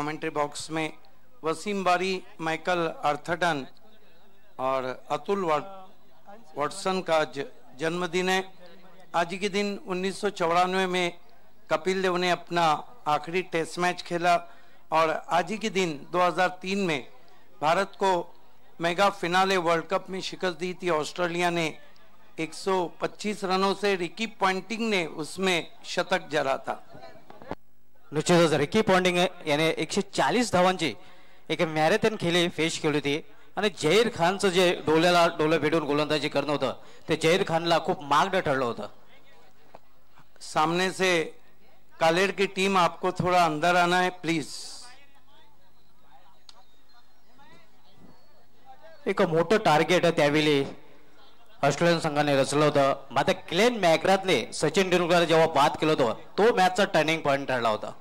Commentary box में वसीम बारी, Michael अर्थटन और अतुल वाटसन का जन्मदिन है। आज के दिन 1994 में कपिल देव ने अपना आखिरी टेस्ट मैच खेला और आज के दिन 2003 में भारत को मेगा फिनाले वर्ल्ड कप में शिकस्त दी थी। ऑस्ट्रेलिया ने 125 रनों से रिकी पॉन्टिंग ने उसमें शतक जरा था। निश्चितच रिकी पॉन्टिंग याने 140 धावांची एक मॅरेथॉन खेळी फेस केली होती आणि जहीर खानचं जे डोल्याला डोलं भेटून गोलंदाजी करणं होतं ते जहीर खानला खूप मागणं ठरलं होतं। सामने से कालेर की टीम आपको थोड़ा अंदर आना है प्लीज। एक मोठं टार्गेट त्यावेळी ऑस्ट्रेलियन संघाने रचलं होतं। मात्र क्लेन मॅकग्राथने सचिन तेंडुलकर जेव्हा बाद केलं होतं तो मॅचचा टर्निंग पॉइंट ठरला होता।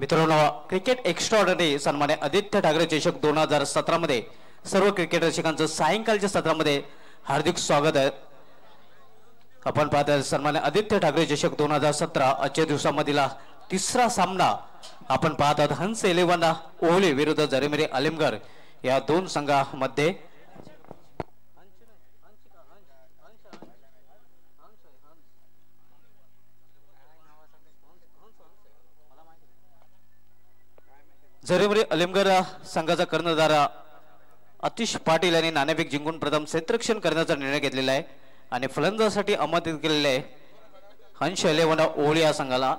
मित्रांनो क्रिकेट एक्स्ट्राऑर्डिनरी सन्मान्य आदित्य ठाकरे चषक 2017 मध्ये सर्व क्रिकेट रसिकांचं सायंकाळच्या सत्रामध्ये हार्दिक स्वागत आहे। आपण पाहता सन्मान्य आदित्य ठाकरे चषक 2017 आजच्या दिवसामधील तिसरा सामना आपण पाहतात हंस 11 ओहली विरुद्ध जरीमिरी अलिमगर या दोन संघांमध्ये। जरीमिरी अलिमगर संघाचा कर्णधार आतिश पाटील यांनी नाणेफेक जिंकून प्रथम क्षेत्ररक्षण करण्याचा निर्णय घेतलेला आहे आणि फलंदाजीसाठी आमंत्रित केलेले आहे हंस 11 ओहली या संघाला।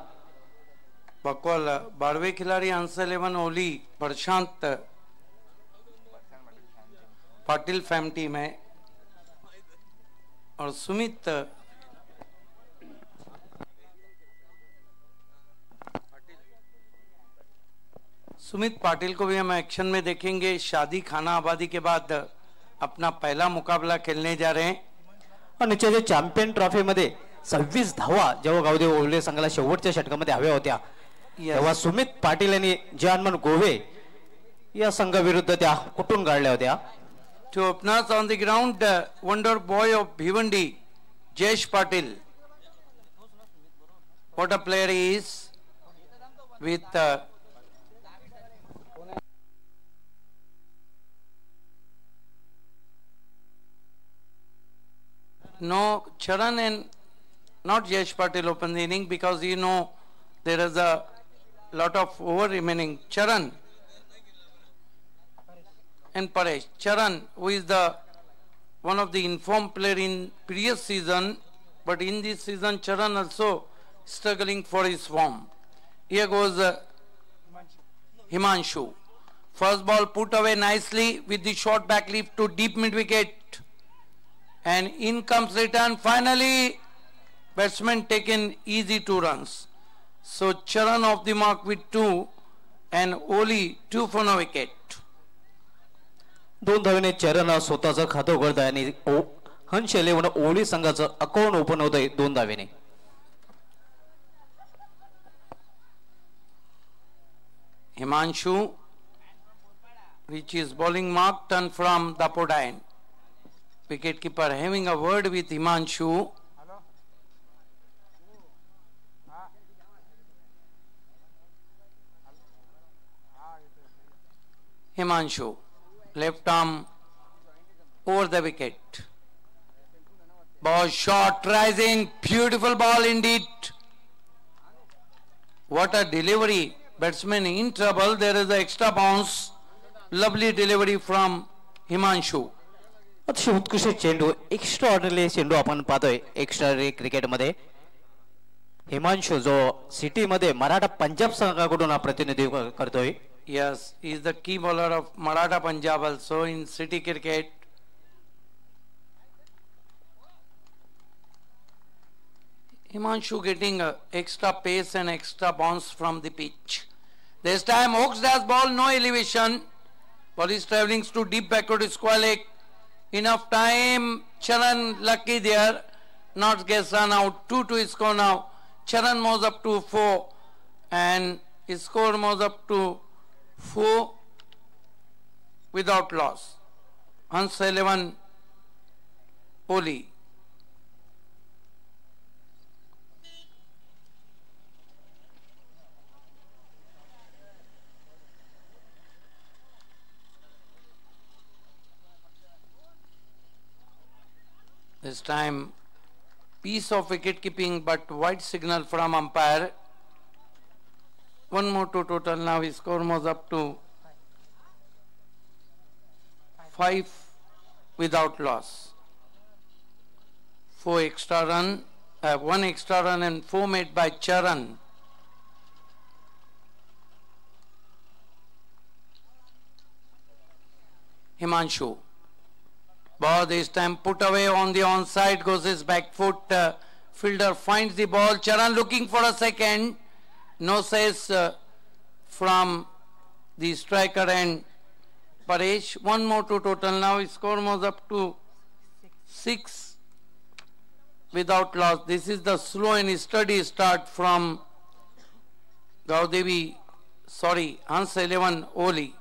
बकवाल 12वें खिलाड़ी हंस 11 ओहली प्रशांत पाटिल फैम टीम है और सुमित पाटिल को भी हम एक्शन में देखेंगे। शादी खाना आबादी के बाद अपना पहला मुकाबला खेलने जा रहे हैं और नीचे चॅम्पियन ट्रॉफी मध्ये 26 धावा जेव्हा गावदेव ओहली संघाला शेवटच्या षटकामध्ये हव्या होत्या तेव्हा सुमित पाटील यांनी जानमन गोवे या संघाविरुद्ध त्या कुटून गाडल्या होत्या। Two openers on the ground wonder boy of Bhiwandi Jayesh Patil. What a player he is with no Charan and not Jayesh Patil open the inning because you know there is a lot of over remaining. Charan and Paresh. Charan, who is the one of the informed player in previous season, but in this season Charan also struggling for his form. Here goes Himanshu. First ball put away nicely with the short back leaf to deep mid wicket. And in comes return. Finally, batsman taken easy 2 runs. So Charan off the mark with 2 and Ohly 2 for no wicket. दोन धावेने चरण स्वतःचं खातं उघडत आहे आणि हंस 11 ओहली संघाचं account open होत आहे 2 धावेने। Himanshu, which is bowling mark, turn from Dapodine. Wicket keeper having a word with Himanshu. Himanshu, left arm over the wicket. Ball shot rising, beautiful ball indeed. What a delivery. Batsman in trouble. There is an extra bounce. Lovely delivery from Himanshu. अतिशय उत्कृष्ट चेंडू extra ordinary चेंडू आपण पाहतोय extra cricket मध्ये। हिमांशु जो city मध्ये मराठा पंजाब संघाकडून प्रतिनिधित्व करतोय। Yes, he is the key bowler of Maratha Punjab also in city cricket. Himanshu getting extra pace and extra bounce from the pitch. This time Oaks does ball, no elevation. Ball is travelling to deep backward square leg. Enough time. Charan lucky there. Not gets run out. 2-2 score now. Charan moves up to 4 and his score moves up to 4 without loss. Hans 11 Oli. This time piece of wicket keeping but white signal from umpire. One more to total. Now his score moves up to 5 without loss. 4 extra run, 1 extra run and 4 made by Charan. Himanshu. Ball this time put away on the onside, goes his back foot. Fielder finds the ball. Charan looking for a second. No says from the striker and Paresh. One more to total. Now his score moves up to 6 without loss. This is the slow and steady start from Hans 11 Oli.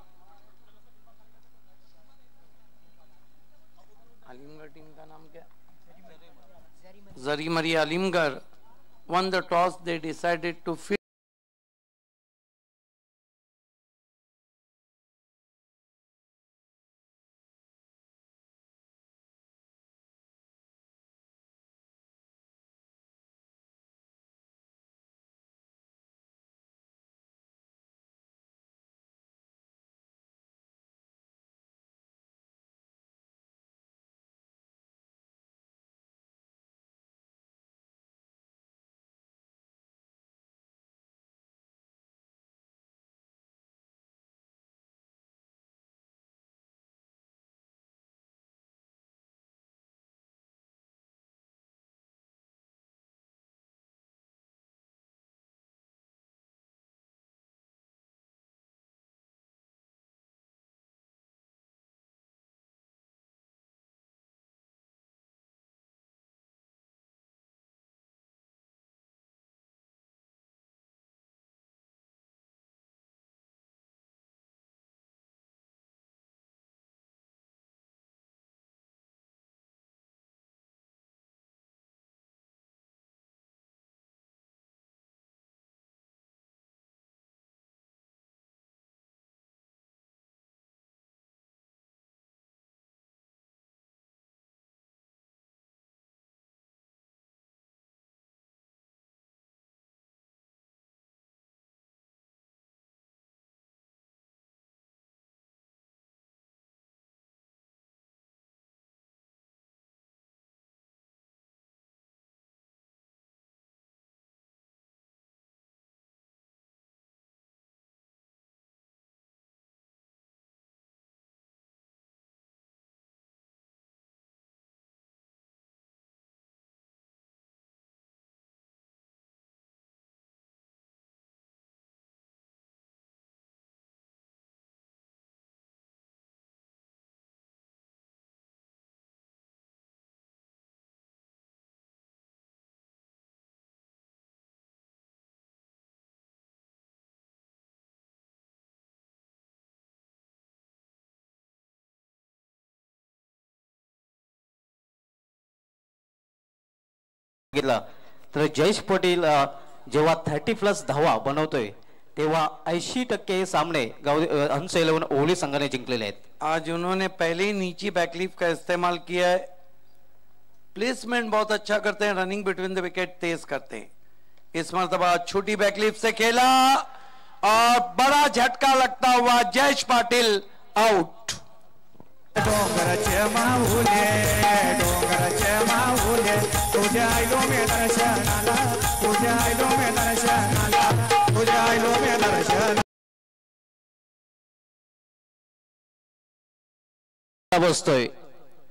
Zarimari Alimgar won the toss. They decided to field. तर जयेश पाटील जेव्हा 30+ धावा बनवतोय तेव्हा 80% सामने हंस 11 ओली संघाने जिंकलेले आहेत। आज उन्होंने पहले ही नीची बैकलीफ का इस्तेमाल किया है। प्लेसमेंट बहुत अच्छा करते हैं, रनिंग बिटवीन द विकेट तेज करते हैं। इस मर्तबा छोटी बैकलीफ से खेला और बड़ा झटका लगता हुआ जयेश पाटिल आउट। डोंगराचे माहुले डोंगराचे माहुले तुझ्या आईलो मे दर्शनाला तुझ्या आईलो मे दर्शनाला तुझ्या आईलो मे दर्शन बसतोय।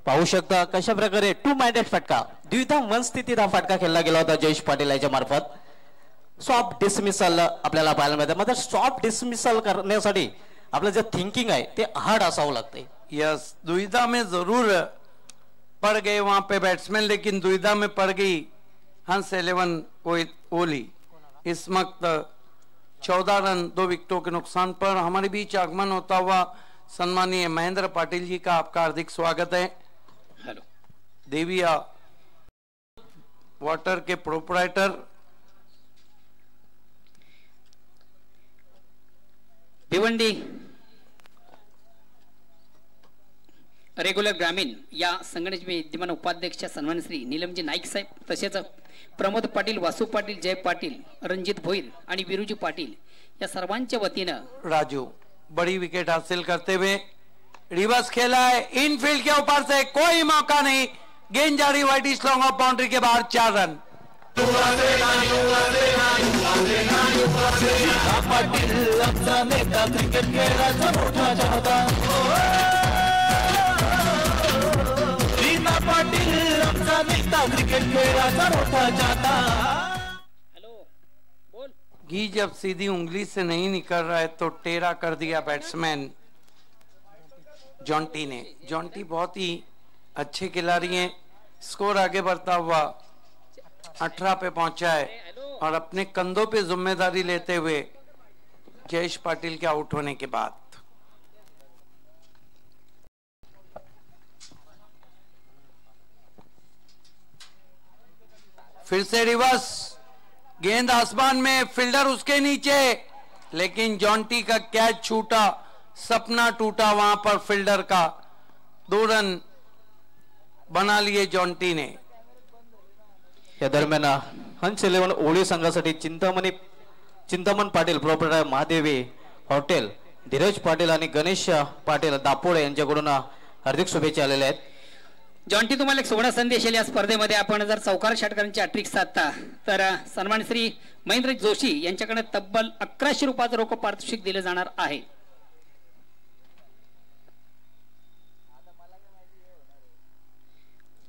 पाहू शकता कशा प्रकारे 2 माइंडेड फटका द्विधा मन स्थितीत हा फटका खेळला गेला होता जयेश पाटील यांच्या मार्फत। सॉफ्ट डिसमिसल आपल्याला पाहायला मिळतं। मात्र सॉफ्ट डिसमिसल करण्यासाठी आपलं जे थिंकिंग आहे ते हार्ड असावं लागतंय। यस, दुविधा में जरूर पड़ गए वहां पे बैट्समैन, लेकिन दुविधा में पड़ गई हंस 11 ओली। इस वक्त 14 रन 2 विकेटों के नुकसान पर हमारे बीच आगमन होता हुआ सन्माननीय महेंद्र पाटिल जी का आपका हार्दिक स्वागत है। हेलो देविया वाटर के प्रोपराइटर भिवंडी रेग्युलर ग्रामीण या संघटनेचे विद्यमान उपाध्यक्ष सन्मान श्री नीलमजी नाईक साहेब, तसेच प्रमोद पाटील, वासू पाटील, जय पाटील, रणजित भोईर आणि विरुजी पाटील या सर्वांच्या वतीनं राजू बड़ी विकेट हासिल करते हुए रिवर्स खेला है, इनफील्ड के ऊपर से कोई मौका नहीं, गेंद जा रही वाइड लॉन्ग ऑफ बाउंड्री के बाहर 4 रन। घी जब सीधी उंगली से नहीं निकल रहा है तो टेढ़ा कर दिया बैट्समैन जॉन्टी ने। जॉन्टी बहुत ही अच्छे खिलाड़ी हैं, स्कोर आगे बढ़ता हुआ 18 पे पहुंचा है और अपने कंधों पे जिम्मेदारी लेते हुए जयेश पाटिल के आउट होने के बाद। फिर से रिवर्स, गेंद आसमान में, फील्डर उसके नीचे, लेकिन जॉन्टी का कैच छूटा, सपना टूटा वहां पर फील्डर का। 2 रन बना लिए जॉन्टी ने। या दरम्यान हंस 11 ओळी संघासाठी चिंतामण पाटील, प्रोपरायटर महादेवी हॉटेल, धीरज पाटील आणि गणेश पाटील दापोळे यांच्याकडून हार्दिक शुभेच्छा आलेल्या आहेत। जॉन्टी, तुम्हाला एक सुवर्ण संदेश या स्पर्धेमध्ये आपण जर 14 षटकांची हॅट्रिक साधता तर सन्मान श्री महेंद्र जोशी यांच्याकडे तब्बल 1100 रुपयाचं रोख पारितोषिक दिले जाणार आहे।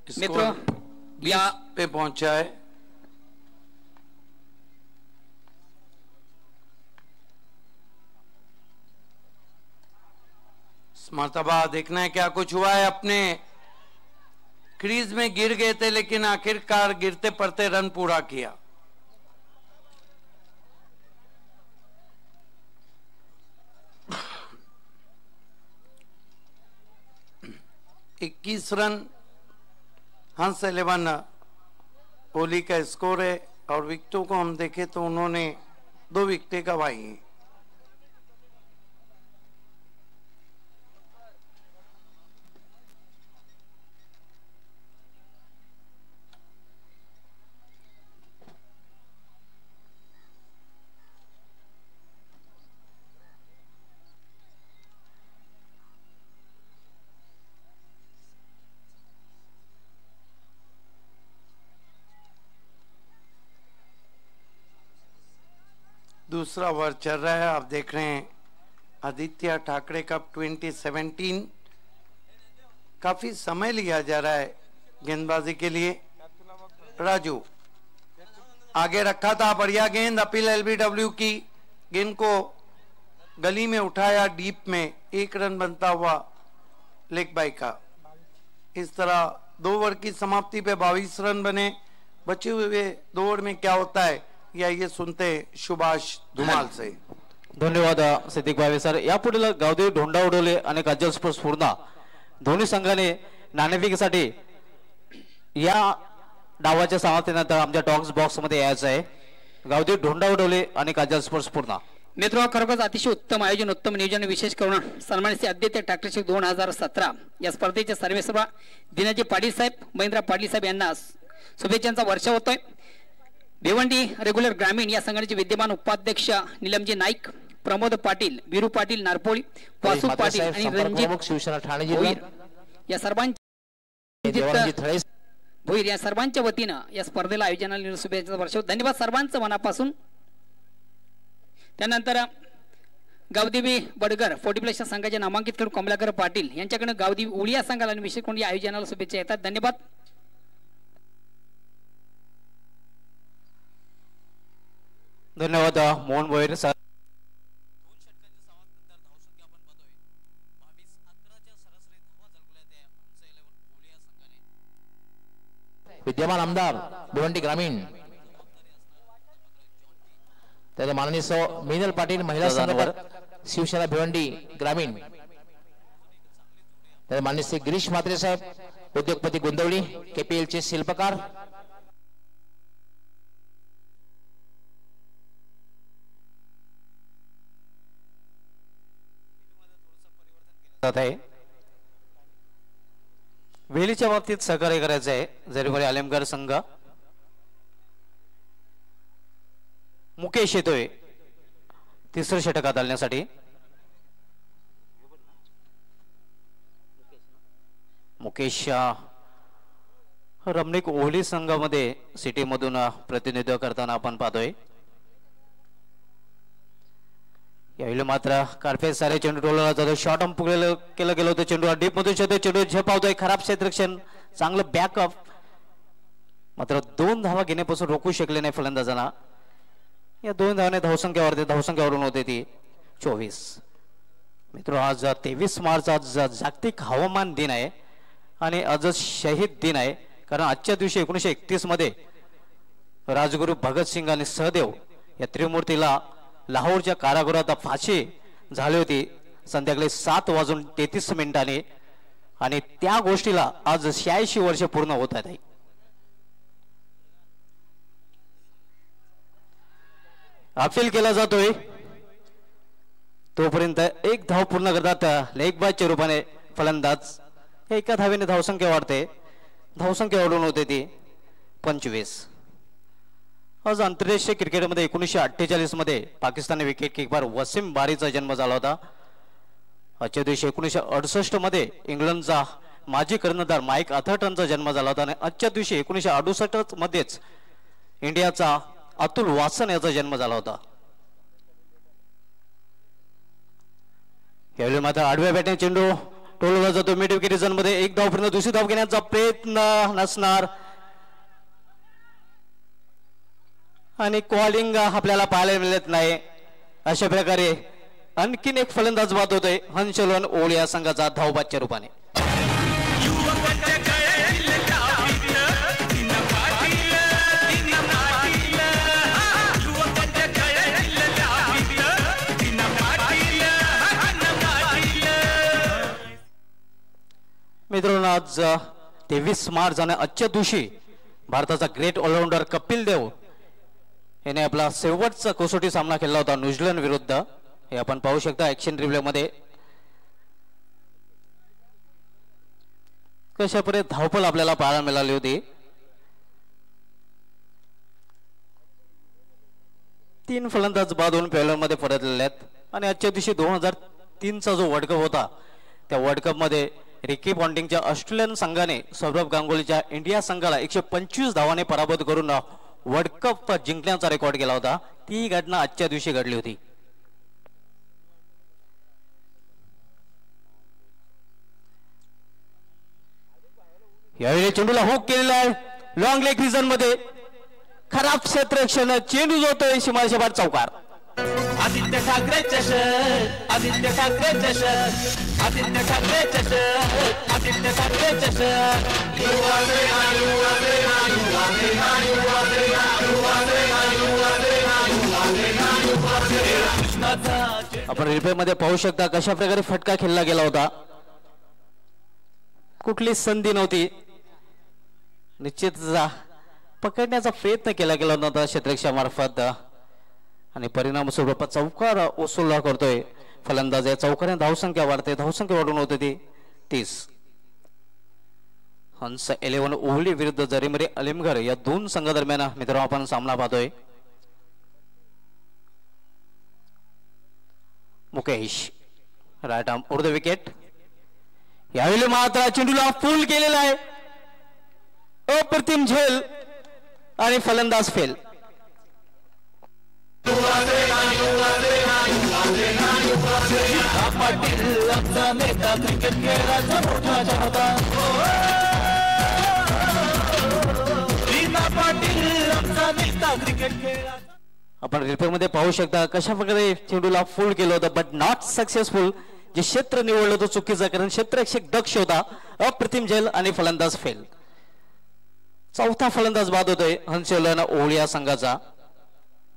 मित्रों, या पे पहुंचा है। इस मर्तबा देखना है क्या कुछ हुआ है। अपने क्रीज में गिर गए थे लेकिन आखिरकार गिरते पड़ते रन पूरा किया। इक्कीस रन हंस 11 ओली का स्कोर है और विकेटों को हम देखें तो उन्होंने 2 विकेटें गंवाई हैं। दूसरा ओवर चल रहा है। आप देख रहे हैं आदित्य ठाकरे कप 2017। काफी समय लिया जा रहा है गेंदबाजी के लिए। राजू आगे रखा था, बढ़िया गेंद, अपील एलबीडब्ल्यू की। गेंद को गली में उठाया डीप में, 1 रन बनता हुआ लेग बाई का। इस तरह 2 ओवर की समाप्ति पे 22 रन बने। बचे हुए 2 ओवर में क्या होता है या ये सुनते सुभाष धुमाल से। धन्यवाद सिद्दीक भावे सर। यापुढील गावदेवी ढोंडा उडवले आणि काजल स्पोर्ट्स पूर्णा दोन्ही संघाने नाणेफेकीसाठी या डावाच्या समाप्तीनंतर आमच्या टॉक्स बॉक्स मध्ये यायचं आहे। गावदेवी ढोंडा उडवले आणि काजल स्पोर्ट्स पूर्णा। मित्रों, खरोखरच अतिशय उत्तम आयोजन, उत्तम नियोजन, विशेष करून सन्मानित आदित्य ठाकरे 2017 या स्पर्धेचे सर्वेसर्वा दिनाजी पाटील साहेब, महेंद्र पाटील साहेब यांना शुभेच्छांचा वर्षा होतोय। भिवंडी रेग्युलर ग्रामीण या संघटनेचे विद्यमान उपाध्यक्ष नीलमजी नाईक, प्रमोद पाटील, वीरू पाटील नारपोळी, वासू पाटील आणि रणजित शिवसेना ठाणे भोईर या सर्वांच्या वतीनं या स्पर्धेला आयोजनाला शुभेच्छा वर्ष। धन्यवाद सर्वांचं मनापासून। त्यानंतर गावदेवी बडगर 40+ संघाचे नामांकित खेळाडू कमलाकर पाटील यांच्याकडे गावदेवी उळिया संघाला आणि विशेष कोणी आयोजनाला शुभेच्छा येतात। धन्यवाद। धन्यवाद मोहन भोईर सर। विद्यमान आमदार भिवंडी ग्रामीण त्याचे माननीय सौ मिनल पाटील, महिला संघटक शिवसेना भिवंडी ग्रामीण, त्याचे माननीय श्री गिरीश म्हात्रे साहेब, उद्योगपती गोंदवली KPL चे शिल्पकार आहे. वेलीच्या बाबतीत सहकार्य करायचं आहे. जरीबरी आलेमगर संघ मुकेश येतोय तिसरं षटकात आणण्यासाठी. मुकेश रमणीक ओहली संघामध्ये सिटी मधून प्रतिनिधित्व करताना आपण पाहतोय. यावेळी मात्र कारफेज सारे चेंडू टोलला जातो. शॉट केलं गेलं होतं. चेंडू डीप मधून चेंडू झेपावतोय. खराब क्षेत्ररक्षण चांगलं बॅकअप मात्र 2 धावा घेण्यापासून रोखू शकले नाही फलंदाजांना. या 2 धावाने धावसंख्यावरून होते ती 24. मित्र आज 23 मार्च आज जागतिक हवामान दिन आहे आणि आज शहीद दिन आहे. कारण आजच्या दिवशी 1931 मध्ये राजगुरू भगतसिंग आणि सहदेव या त्रिमूर्तीला लाहोरच्या कारागृहात फाशी झाली होती संध्याकाळी 7:33 आणि त्या गोष्टीला आज 86 वर्ष पूर्ण होत आहेत. अपील केला जातोय तोपर्यंत 1 धाव पूर्ण करतात लेग बायच्या रूपाने फलंदाज. एका धावेने धावसंख्या वाढते. धावसंख्या वाढून होते ती 25. आज आंतरराष्ट्रीय क्रिकेटमध्ये 1948 मध्ये पाकिस्तानी विकेट किपर वसीम बारीचा जन्म झाला होता. आजच्या दिवशी 1968 मध्ये इंग्लंडचा माजी कर्णधार माईक अथर्टनचा जन्म झाला होता आणि आजच्या दिवशी 1968 मध्येच इंडियाचा अतुल वासन याचा जन्म झाला होता. यावेळी मात्र आडव्या बॅटने चेंडू टोलला जातो. मिड विकेट रिजन मध्ये 1 धाव पूर्ण. दुसरी धाव घेण्याचा प्रयत्न नसणार आणि कॉलिंग आपल्याला पाहायला मिळत नाही. अशा प्रकारे आणखीन एक फलंदाज बाद होतोय हंसलोन ओळ या संघाचा धावबादच्या रूपाने. मित्रांनो आज 23 मार्च आणि आजच्या दिवशी भारताचा ग्रेट ऑलराऊंडर कपिल देव याने आपला शेवटचा कसोटी सामना खेळला होता न्यूझीलंड विरुद्ध. हे आपण पाहू शकता ऍक्शन रिव्ह्यू मध्ये कशा प्रकारे धावपळ आपल्याला पाहायला मिळाली होती. 3 फलंदाज बाद होऊन पेलर मध्ये परतलेले आहेत आणि आजच्या दिवशी 2003चा जो वर्ल्ड कप होता त्या वर्ल्ड कप मध्ये रिकी पॉन्टिंगच्या ऑस्ट्रेलियन संघाने सौरभ गांगुलीच्या इंडिया संघाला 125 धावाने पराभूत करून वर्ल्ड कप जिंकण्याचा रेकॉर्ड केला होता. ती घटना आजच्या दिवशी घडली होती. यावेळी चेंडूला हुक केलेला आहे लॉंग लेग रिजन मध्ये. खराब क्षेत्ररक्षण चेंडू जोतोय सीमारेषे बाद चौकार. आदित्य ठाकरे चषक आदित्य ठाकरे चषक आदित्य ठाकरे चषक आदित्य ठाकरे चषक. आपण रिप्ले मध्ये पाहू शकता कशा प्रकारे फटका खेळला गेला होता. कुठली संधी नव्हती. निश्चित पकडण्याचा प्रयत्न केला गेला नव्हता क्षेत्ररक्षकामार्फत आणि परिणाम स्वरूप चौकार वसूल करतोय फलंदाज. या चौकाने धावसंख्या वाढते. धावसंख्या वाढून होते ती 30. हंस 11 ओहली विरुद्ध जरीमरी अलिमगर या 2 संघादरम्यान मित्रांनो आपण सामना पाहतोय. Mukesh right arm over the wicket. यावेळी मात्र चेंडूला फुल केलेला आहे. अप्रतिम झेल आणि फलंदाज फेल. आपण रिप्ले मध्ये पाहू शकता कशा प्रकारे चेंडूला फुल केलं होतं बट नॉट सक्सेसफुल. जे क्षेत्र निवडलं होतं चुकीचं कारण क्षेत्ररक्षक दक्ष होता. अप्रतिम झेल आणि फलंदाज फेल. चौथा फलंदाज बाद होतोय हंसलोन ओळ या संघाचा.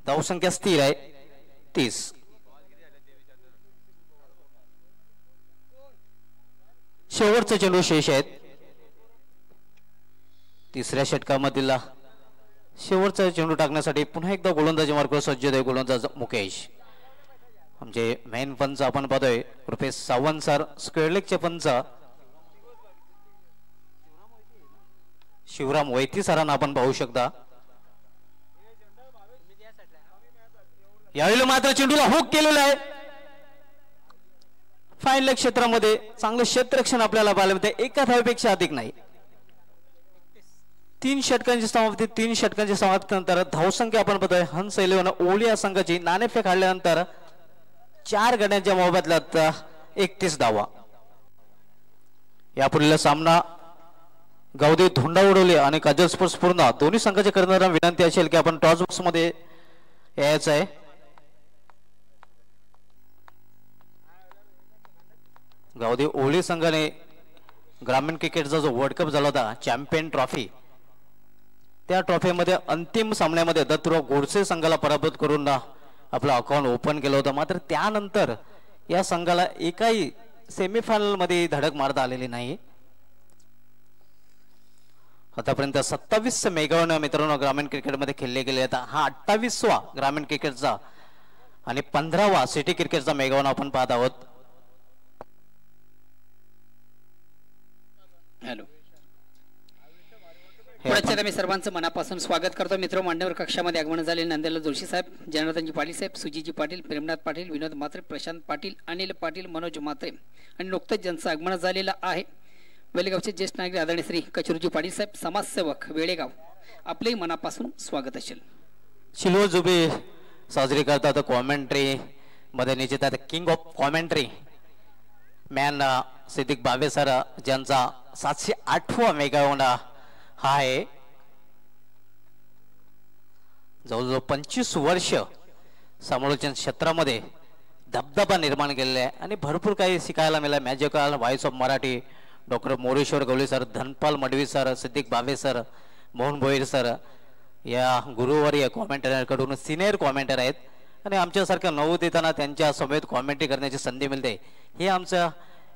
धावसंख्या स्थिर आहे 30. शेवटचा चेंडू शेष आहेत. तिसऱ्या षटकामधील शेवटचा चेंडू टाकण्यासाठी पुन्हा एकदा गोलंदाजी मार्गावर सज्ज आहे गोलंदाज मुकेश. आमचे मेन पंच आपण पाहतोय रुपेश सावंत सर. स्क्वेअर लेगचे पंच शिवराम वैती सरांना आपण पाहू शकता. यावेळी मात्र चेंडूला हुक केलेला आहे. फाईन लेग क्षेत्रामध्ये चांगलं क्षेत्ररक्षण आपल्याला पाहायला मिळते. एका धावेपेक्षा अधिक नाही. 3 षटकांची समाप्ती. 3 षटकांची समाप्तीनंतर धावसंख्या आपण पाहतोय हंस 11 ओलिया संघाची नाणेफेक हाडल्यानंतर 4 गड्यांच्या मोबदल्यात 31 धावा. यापुढील सामना गावदेव धोंडा उडवले आणि काजल स्पोर्ट्स पूर्ण दोन्ही संघाच्या करणारा विनंती असेल की आपण टॉस बॉक्स मध्ये यायचं आहे. गावदेव ओळी संघाने ग्रामीण क्रिकेटचा जो वर्ल्ड कप झाला होता चॅम्पियन ट्रॉफी, त्या ट्रॉफीमध्ये अंतिम सामन्यामध्ये दत्तराव गोडसे संघाला पराभूत करून आपलं अकाउंट ओपन केलं होतं. मात्र त्यानंतर या संघाला एकाही सेमीफायनल मध्ये धडक मारता आलेली नाही. आतापर्यंत 27 मेगावॉट मित्रांनो ग्रामीण क्रिकेटमध्ये खेळले गेले आहेत. हा 28वा ग्रामीण क्रिकेटचा आणि 15वा सिटी क्रिकेटचा मेगावॉट आपण पाहत आहोत. हॅलो, मी सर्वांचं मनापासून स्वागत करतो. मित्र मान्यवर कक्षामध्ये आगमन झाले नंदलाल जोशी साहेब, जनार्दनजी पाटील साहेब, सुजीजी पाटील, प्रेमनाथ पाटील, विनोद म्हात्रे, प्रशांत पाटील, अनिल पाटील, मनोज म्हात्रे आणि नुकतंच ज्यांचं आगमन झालेलं आहे वेळेगावचे ज्येष्ठ नागरिक आदरणीय श्री कचुरजी पाटील साहेब, समाजसेवक वेळेगाव, आपले मनापासून स्वागत असेल. सिल्वर जुबली साजरी करतात. कॉमेंट्री मध्ये निश्चित king of commentary man Siddique Babe sir, ज्यांचा 708वा मेगावॉट हा आहे. जवळजवळ 25 वर्ष समालोचन क्षेत्रामध्ये दबदबा निर्माण केलेला आहे आणि भरपूर काही शिकायला मिळालं. Magical voice of Marathi doctor Moreshwar Gawale sir, Dhanpal Madavi sir, Siddique Babe sir, Mohan Bhoir sir या गुरुवारी कॉमेंटरकडून सिनियर कॉमेंटर आहेत आणि आमच्यासारख्या नवोदितांना त्यांच्या समेत कॉमेंट्री करण्याची संधी मिळते. हे आमचं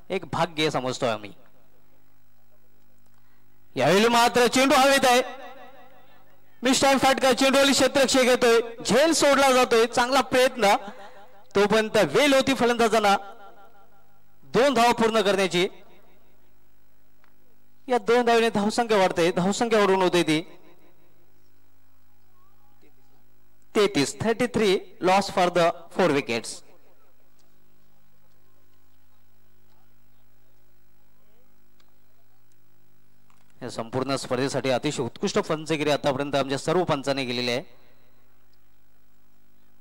एक भाग्य समजतोय आम्ही. यावेळी मात्र चेंडू हवेत आहे. मिस्टाईम फाटका चेंडूवाली क्षेत्ररक्षक येतोय, झेल सोडला जातोय. चांगला प्रयत्न तोपर्यंत वेल होती फलंदाजांना 2 धावा पूर्ण करण्याची. या 2 धावेने धावसंख्या वाढते. धावसंख्या वाढून होते ती 33 लॉस फॉर द 4 विकेट्स. या संपूर्ण स्पर्धेसाठी अतिशय उत्कृष्ट पंचगिरी आतापर्यंत आमच्या सर्व पंचांनी गेलेले आहे.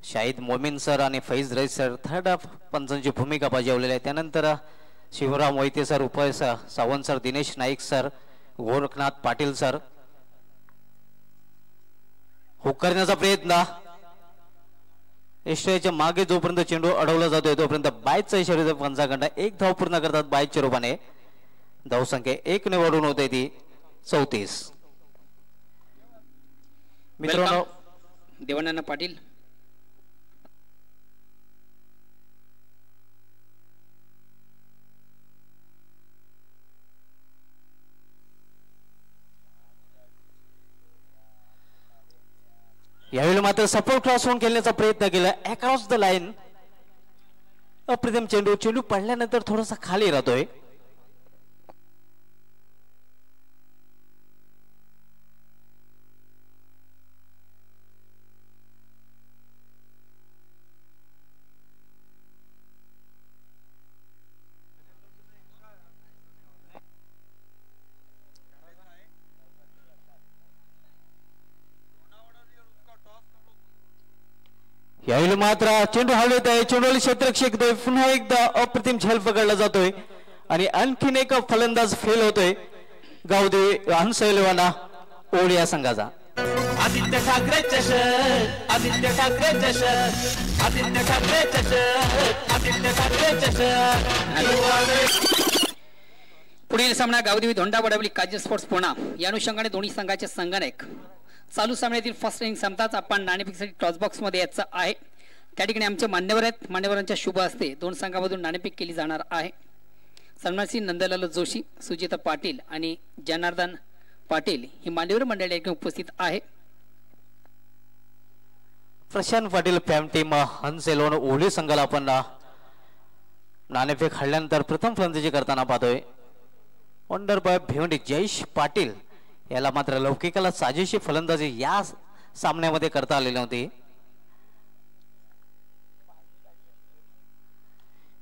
शाहिद मोमीन सर आणि फैज रईस सर थर्ड पंचांची भूमिका बजावलेली आहे. त्यानंतर Shivram Vaite sir, Rupesh Sawant sir, Dinesh Naik sir, Gorakhnath Patil sir. Hook करण्याचा प्रयत्न एस्ट्रेच्या मागे जोपर्यंत चेंडू अडवला जातोय तोपर्यंत बायचा इशारा पंचाकडनं 1 धाव पूर्ण करतात बायच्या रूपाने. धावसंख्या 1 ने वाढून होते ती 34. मित्रांनो देवानंद पाटील, यावेळी मात्र सपोर्ट क्रॉस होऊन खेळण्याचा प्रयत्न केला अक्रॉस द लाईन. अप्रतिम चेंडू. चेंडू पडल्यानंतर थोडासा खाली राहतोय. यावेळी मात्र चेंडू हवेत आहे. चेंडूवाली क्षेत्ररक्षक पुन्हा एकदा अप्रतिम झेल पकडला जातोय आणि आणखीन एक फलंदाज फेल होतोय गावदेव हंस 11 ओडिया संघाचा. आदित्य ठाकरे चषक, आदित्य ठाकरे चषक, आदित्य ठाकरे चषक, आदित्य ठाकरे चषक. पुढील सामना गावदेवी धोंडा वडवली काजल स्पोर्ट्स पुणा या अनुषंगाने दोन्ही संघाचे संघनायक चालू सामन्यातील फर्स्ट इनिंग संपताच आपण नाणेफेकीसाठी टॉस बॉक्स मध्ये यायचं आहे. त्या ठिकाणी आमचे मान्यवर आहेत. मान्यवरांच्या शुभ हस्ते 2 संघामधून नाणेफेक केली जाणार आहे. सन्मानसी नंदलाल जोशी, सुजिता पाटील आणि जनार्दन पाटील ही मान्यवर मंडळी उपस्थित आहे. प्रशांत पाटील फॅम टीम हंसेलोन ओली संघाला आपण नाणेफेक हल्ल्यानंतर प्रथम फलंदाजी करताना पाहतोय. वंडर बॉय भिवंडी जयेश पाटील याला मात्र लौकिकाला साजेशी फलंदाजी या सामन्यामध्ये करता आलेली नव्हती.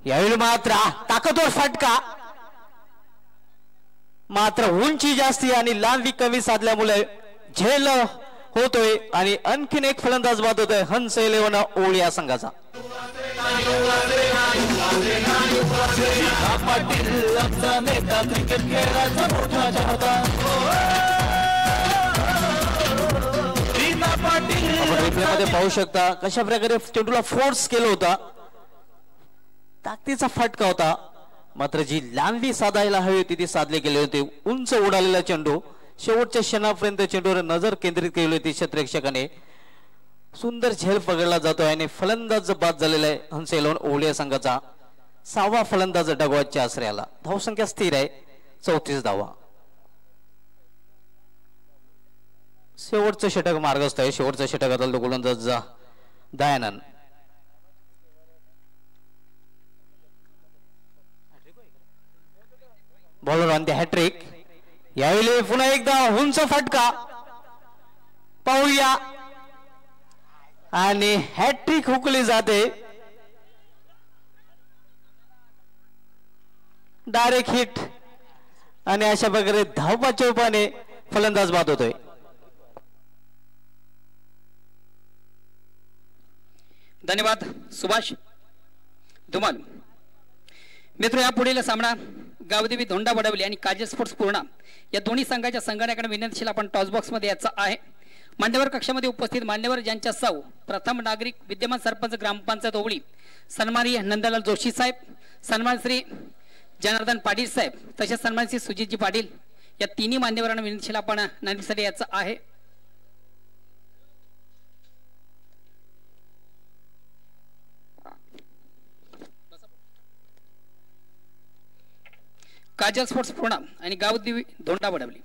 यावेळी मात्र ताकदवर फटका, मात्र उंची जास्ती आणि लांबी कमी साधल्यामुळे झेल होतोय आणि आणखीन एक फलंदाज बाद होतोय हंस 11 ओळ या संघाचा. मध्ये पाहू शकता कशा प्रकारे चेंडूला फोर्स केलं होता. ताकदीचा फटका होता, मात्र जी लांबी साधायला हवी होती ती साधली गेली होती. उंच उडालेला चेंडू शेवटच्या क्षणापर्यंत चेंडूवर नजर केंद्रित केली होती क्षेत्ररक्षकाने. सुंदर झेल पकडला जातोय आणि फलंदाज बाद झालेला आहे हंस 11 ओळ संघाचा. 6वा फलंदाज डगवाच्या आश्रयाला. धावसंख्या स्थिर आहे 34 धावा. शेवटचं षटक मार्गस्थ आहे. शेवटचं षटक आता गोलंदाज Dayanand. Bowler on the hat trick. यावेळी पुन्हा एकदा उंच फटका पाहूया आणि हॅट्रिक हुकली जाते. डायरेक्ट हिट आणि अशा प्रकारे धावपाच्या रूपाने फलंदाज बाद होतोय. धन्यवाद सुभाष धुमाल. मित्र, या पुढील सामना गावदेवी धोंडा वडवली आणि काजल स्पोर्ट्स पूर्णा या दोन्ही संघाच्या संघटनाकडे विनंतीशील आपण टॉस बॉक्स मध्ये याचा आहे. मान्यवर कक्षामध्ये उपस्थित मान्यवर ज्यांच्या सौ प्रथम नागरिक विद्यमान सरपंच ग्रामपंचायत ओवळी सन्माननीय नंदलाल जोशी साहेब, सन्मान श्री जनार्दन पाटील साहेब, तसेच सन्मान श्री सुजितजी पाटील या तिन्ही मान्यवरांना विनंतीशील आपण नाणेफेकीसाठी याचा आहे. काजल स्पोर्ट्स पूर्णा आणि गावदेवी धोंडा वडवली.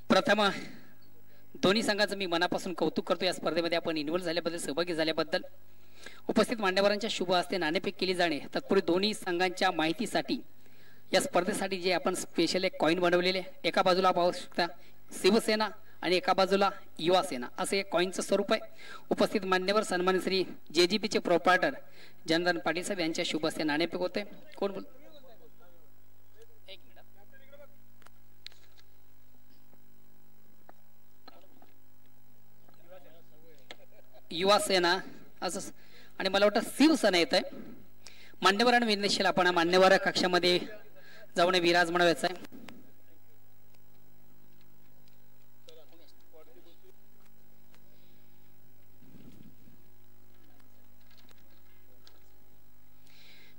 प्रथम दोन्ही संघाचं मी मनापासून कौतुक करतो. या स्पर्धेमध्ये आपण इन्व्हॉल्व झाल्याबद्दल, सहभागी झाल्याबद्दल. उपस्थित मान्यवरांच्या शुभ हस्ते नाणेफेक केली जाणे. तत्पूर्वी दोन्ही संघांच्या माहितीसाठी या स्पर्धेसाठी जे आपण स्पेशल एक कॉईन बनवलेले, एका बाजूला पाहू शकता शिवसेना आणि एका बाजूला युवा सेना असे एक कॉईनचं स्वरूप आहे. उपस्थित मान्यवर सन्मान श्री JGPचे प्रोप्रायटर जनार्दन पाटील साहेब यांच्या शुभ हस्ते नाणेफेक होते. कोण बोल युवा सेना असं आणि मला वाटतं शिवसेना येत आहे. मान्यवरांना विनंती आपण मान्यवर कक्षामध्ये जाऊन विराज म्हणायचं आहे.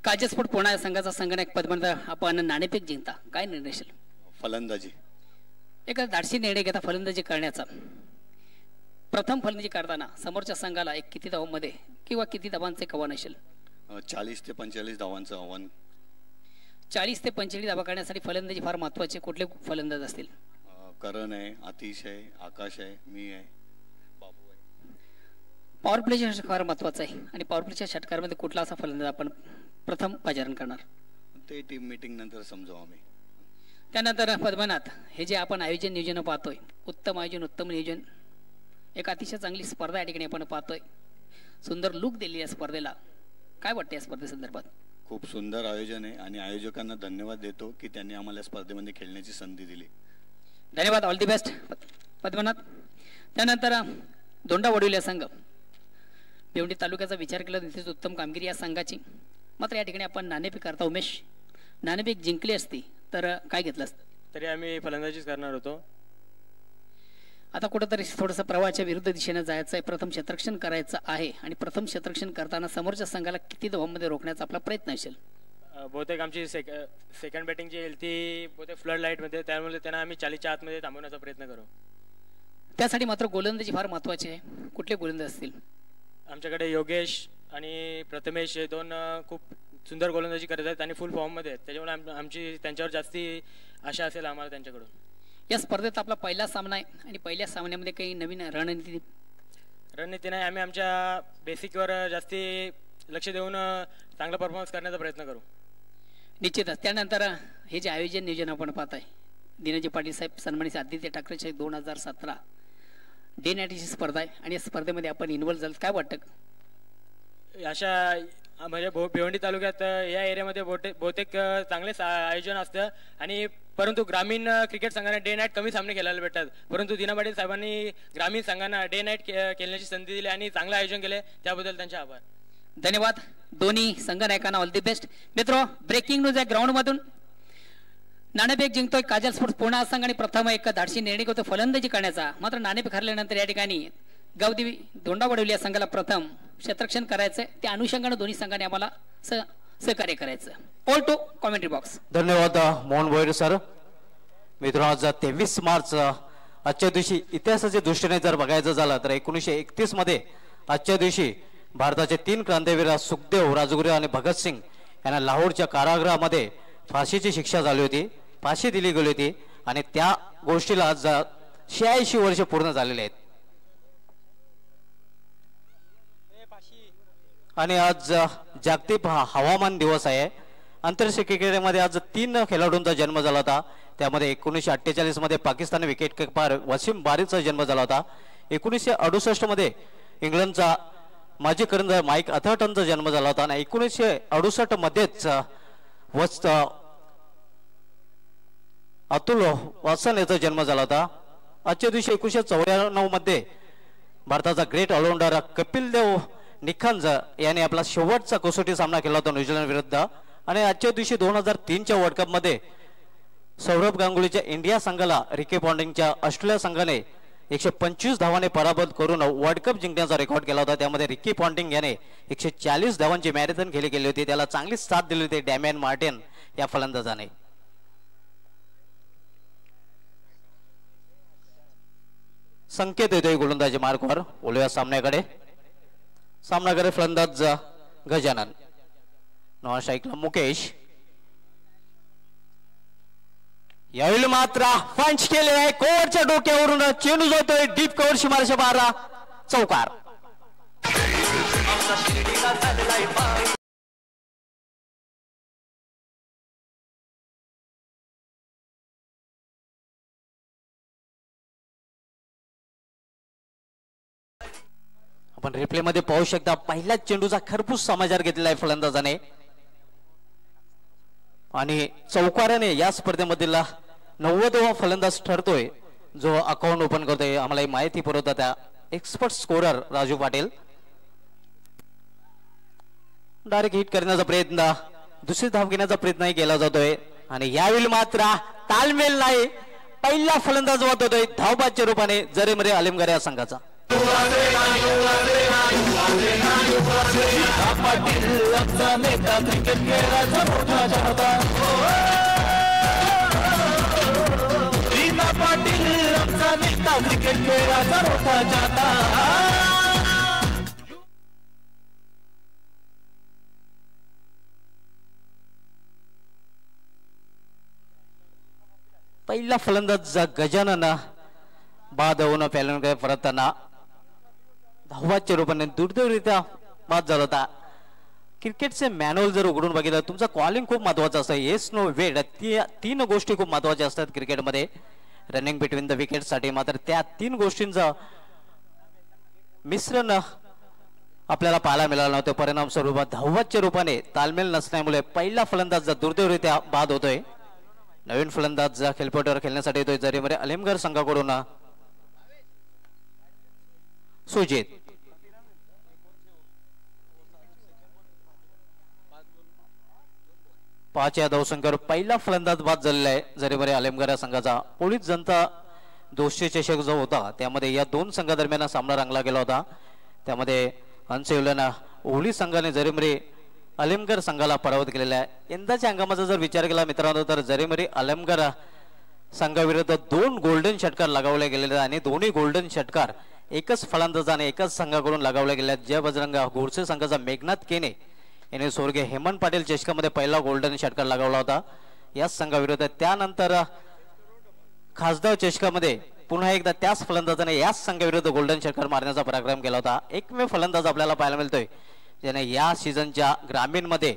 काजल स्पोर्ट पुणे या संघाचा संघनायक पदमंत्र आपण नाणेफेक जिंकता. काय निर्णय असेल? फलंदाजी. एक धाडसी निर्णय घेता फलंदाजी करण्याचा. प्रथम फलंदाजी करताना समोरच्या संघाला एक किती धावांमध्ये किंवा किती धावांचे आव्हान असेल? 40 ते 45 धावांचं आव्हान. 40 ते 45 धावा करण्यासाठी फलंदाजी फार महत्वाचे. कुठले फलंदाज असतील? करण आहे, आतिश आहे, आकाश आहे, मी आहे, बाबू आहे. पॉवर प्लेच्या फार महत्वाचा आहे आणि पॉवर प्लेच्या षटकारामध्ये कुठला असा फलंदाज आपण प्रथम पाचारण करणार ते टीम मीटिंग नंतर समजू आम्ही. त्यानंतर पद्मनाथ, हे जे आपण आयोजन नियोजन पाहतोय, उत्तम आयोजन उत्तम नियोजन, एक अतिशय चांगली स्पर्धा या ठिकाणी आपण पाहतोय. सुंदर लुक दिली या स्पर्धेला. काय वाटतं या स्पर्धेसंदर्भात? खूप सुंदर आयोजन आहे आणि आयोजकांना धन्यवाद देतो की त्यांनी आम्हाला स्पर्धेमध्ये खेळण्याची संधी दिली. धन्यवाद. All the best Padmanath. त्यानंतर धोंडा वडवली संघ भिवंडी तालुक्याचा विचार केला तिथेच उत्तम कामगिरी या संघाची. मात्र या ठिकाणी आपण नाणेफेक करता. उमेश, नाणेफेक जिंकली असती तर काय घेतलं असतं? तरी आम्ही फलंदाजीच करणार होतो. आता कुठेतरी थोडंसं प्रवाहाच्या विरुद्ध दिशेने जायचं आहे. प्रथम क्षेत्ररक्षण करायचं आहे आणि प्रथम क्षेत्ररक्षण करताना समोरच्या संघाला किती धावांमध्ये रोखण्याचा आपला प्रयत्न असेल. बहुतेक आमची सेकंड बॅटिंगची येईल ती बहुतेक फ्लड लाईटमध्ये, त्यामुळे त्यांना आम्ही 40च्या आतमध्ये थांबवण्याचा प्रयत्न करू. त्यासाठी मात्र गोलंदाजी फार महत्त्वाची आहे. कुठले गोलंदाज असतील? आमच्याकडे योगेश आणि प्रथमेश हे दोन खूप सुंदर गोलंदाजी करत आहेत आणि फुल फॉर्ममध्ये आहेत, त्याच्यामुळे आमची त्यांच्यावर जास्ती आशा असेल आम्हाला त्यांच्याकडून. या स्पर्धेत आपला पहिला सामना आहे आणि पहिल्या सामन्यामध्ये काही नवीन रणनीती नाही. आम्ही आमच्या बेसिकवर जास्ती लक्ष देऊन चांगला परफॉर्मन्स करण्याचा प्रयत्न करू. निश्चितच. त्यानंतर हे जे आयोजन नियोजन आपण पाहत आहे, दिनाजी पाटील साहेब सन्मानित आदित्य ठाकरेचे 2017 डे नाईटची स्पर्धा आहे आणि या स्पर्धेमध्ये आपण इन्व्हॉल्व झालं, काय वाटतं? अशा म्हणजे भिवंडी तालुक्यात या एरियामध्ये बहुतेक चांगले आयोजन असतं आणि परंतु ग्रामीण क्रिकेट संघांना डे नाईट कमी सामने खेळायला भेटतात, परंतु दिना पाटील साहेबांनी ग्रामीण संघांना डे नाईट खेळण्याची संधी दिली आणि चांगलं आयोजन केले, त्याबद्दल त्यांचे आभार. धन्यवाद दोन्ही संघनायकांना. All the best. मित्रो, ब्रेकिंग न्यूज आहे ग्राउंडमधून. नाणेफेक जिंकतोय काजल स्पोर्ट्स पुणे संघ आणि प्रथम एक धाडशी निर्णय करतो फलंदाजी करण्याचा. मात्र नाणेफेक हरल्यानंतर या ठिकाणी गावदेवी दोंडावडवली या संघाला प्रथम क्षेत्ररक्षण करायचं, त्या अनुषंगाने दोन्ही संघाने आम्हाला सहकार्य करायचं. All to commentary box. धन्यवाद मोहन भोईर सर. मित्रांनो, आज 23 मार्च आजच्या दिवशी इतिहासाच्या दृष्टीने जर बघायचं झालं तर 1931 मध्ये आजच्या दिवशी भारताचे 3 क्रांतिवीर सुखदेव, राजगुरू आणि भगतसिंग यांना लाहोरच्या कारागृहामध्ये फाशीची शिक्षा झाली होती, फाशी दिली गेली होती आणि त्या गोष्टीला आज 86 वर्ष पूर्ण झालेले आहेत. आणि आज जागतिक हवामान दिवस आहे. आंतरराष्ट्रीय क्रिकेटमध्ये आज 3 खेळाडूंचा जन्म झाला होता. त्यामध्ये 1948 मध्ये पाकिस्तानी विकेट कीपर वसीम बारीचा जन्म झाला होता. 1968 मध्ये इंग्लंडचा माजी करंदाज माईक अथर्टनचा जन्म झाला होता आणि 1968 मध्येच अतुल वासन याचा जन्म झाला होता. आजच्या दिवशी 1994 मध्ये भारताचा ग्रेट ऑलराऊंडर कपिल देव निखंज याने आपला शेवटचा कसोटी सामना केला होता न्यूझीलंड विरुद्ध. आणि आजच्या दिवशी 2003च्या वर्ल्ड कप मध्ये सौरभ गांगुलीच्या इंडिया संघाला रिकी पॉन्टिंगच्या ऑस्ट्रेलिया संघाने 125 धावांनी पराभूत करून वर्ल्ड कप जिंकण्याचा रेकॉर्ड केला होता. त्यामध्ये रिकी पॉन्टिंग याने 140 धावांची मॅरेथॉन खेळी केली होती. त्याला चांगली साथ दिली होती डॅमियन मार्टिन या फलंदाजाने. संकेत येतोय गोलंदाजी मार्कवर. बोलूया सामन्याकडे. सामनाकडे फलंदाज गजानन, नॉन स्ट्राईकला मुकेश. यावेळी मात्र पंच केले आहे. कोवरच्या डोक्यावरून चेंडू जातोय डीप कव्हर सीमारेषा बारा, चौकार. आपण रिप्ले मध्ये पाहू शकता पहिल्याच चेंडूचा खरपूस समाचार घेतलेला आहे फलंदाजाने आणि चौकाराने या स्पर्धेमधील 90वा फलंदाज ठरतोय जो अकाउंट ओपन करतोय. आम्हाला ही माहिती पुरवतात त्या expert scorer Raju Patil. Direct hit करण्याचा प्रयत्न, दुसरी धाव घेण्याचा प्रयत्नही केला जातोय आणि यावेळी मात्र तालमेल नाही. पहिला फलंदाज होतोय धावबादच्या रूपाने जरेमरे आलिमगर या संघाचा. पहिला फलंदाज गजानन बाद होऊन पॅलनकडे परतताना धावाच्या रूपाने दुर्दैवरित्या बाद झाला होता. क्रिकेटचे मॅन्युअल जर उघडून बघितलं, तुमचं कॉलिंग खूप महत्वाचं असतं. येस नो वेट, 3 गोष्टी खूप महत्वाच्या असतात क्रिकेटमध्ये रनिंग बिटवीन द विकेट साठी. मात्र त्या 3 गोष्टींचं मिश्रण आपल्याला पाहायला मिळालं नव्हतं. परिणाम स्वरूप धावाच्या रूपाने तालमेल नसल्यामुळे पहिला फलंदाज दुर्दैवरित्या बाद होतोय. नवीन फलंदाज खेळपट्टीवर खेळण्यासाठी येतोय जरीमरे आलिमगर संघाकडून सुजित. पाच या धावसंख्येवर पहिला फलंदाज बाद झालेला आहे जरीमरे आलिमगर या संघाचा. पोलीस जनता दोषी चषक जो होता त्यामध्ये या दोन संघादरम्यान सामना रंगला गेला होता. त्यामध्ये हंसयुलन ओली संघाने जरीमरी अलिमगर संघाला पराभूत केलेला आहे. यंदाच्या हंगामाचा जर विचार केला मित्रांनो तर जरीमरी अलिमगर संघाविरुद्ध 2 गोल्डन षटकार लगावले गेलेले आणि दोन्ही गोल्डन षटकार एकच फलंदाज आणि एकच संघाकडून लगावले गेले आहेत. जय बजरंग घोडसे संघाचा मेघनाथ केने याने स्वर्गीय हेमंत पाटील चषकामध्ये पहिला गोल्डन षटकार लगावला होता याच संघाविरुद्ध. त्यानंतर खासदार चषकामध्ये पुन्हा एकदा त्याच फलंदाजाने याच संघाविरुद्ध गोल्डन षटकार मारण्याचा पराक्रम केला होता. एकमेव फलंदाज आपल्याला पाहायला मिळतोय ज्याने या सीझनच्या ग्रामीण मध्ये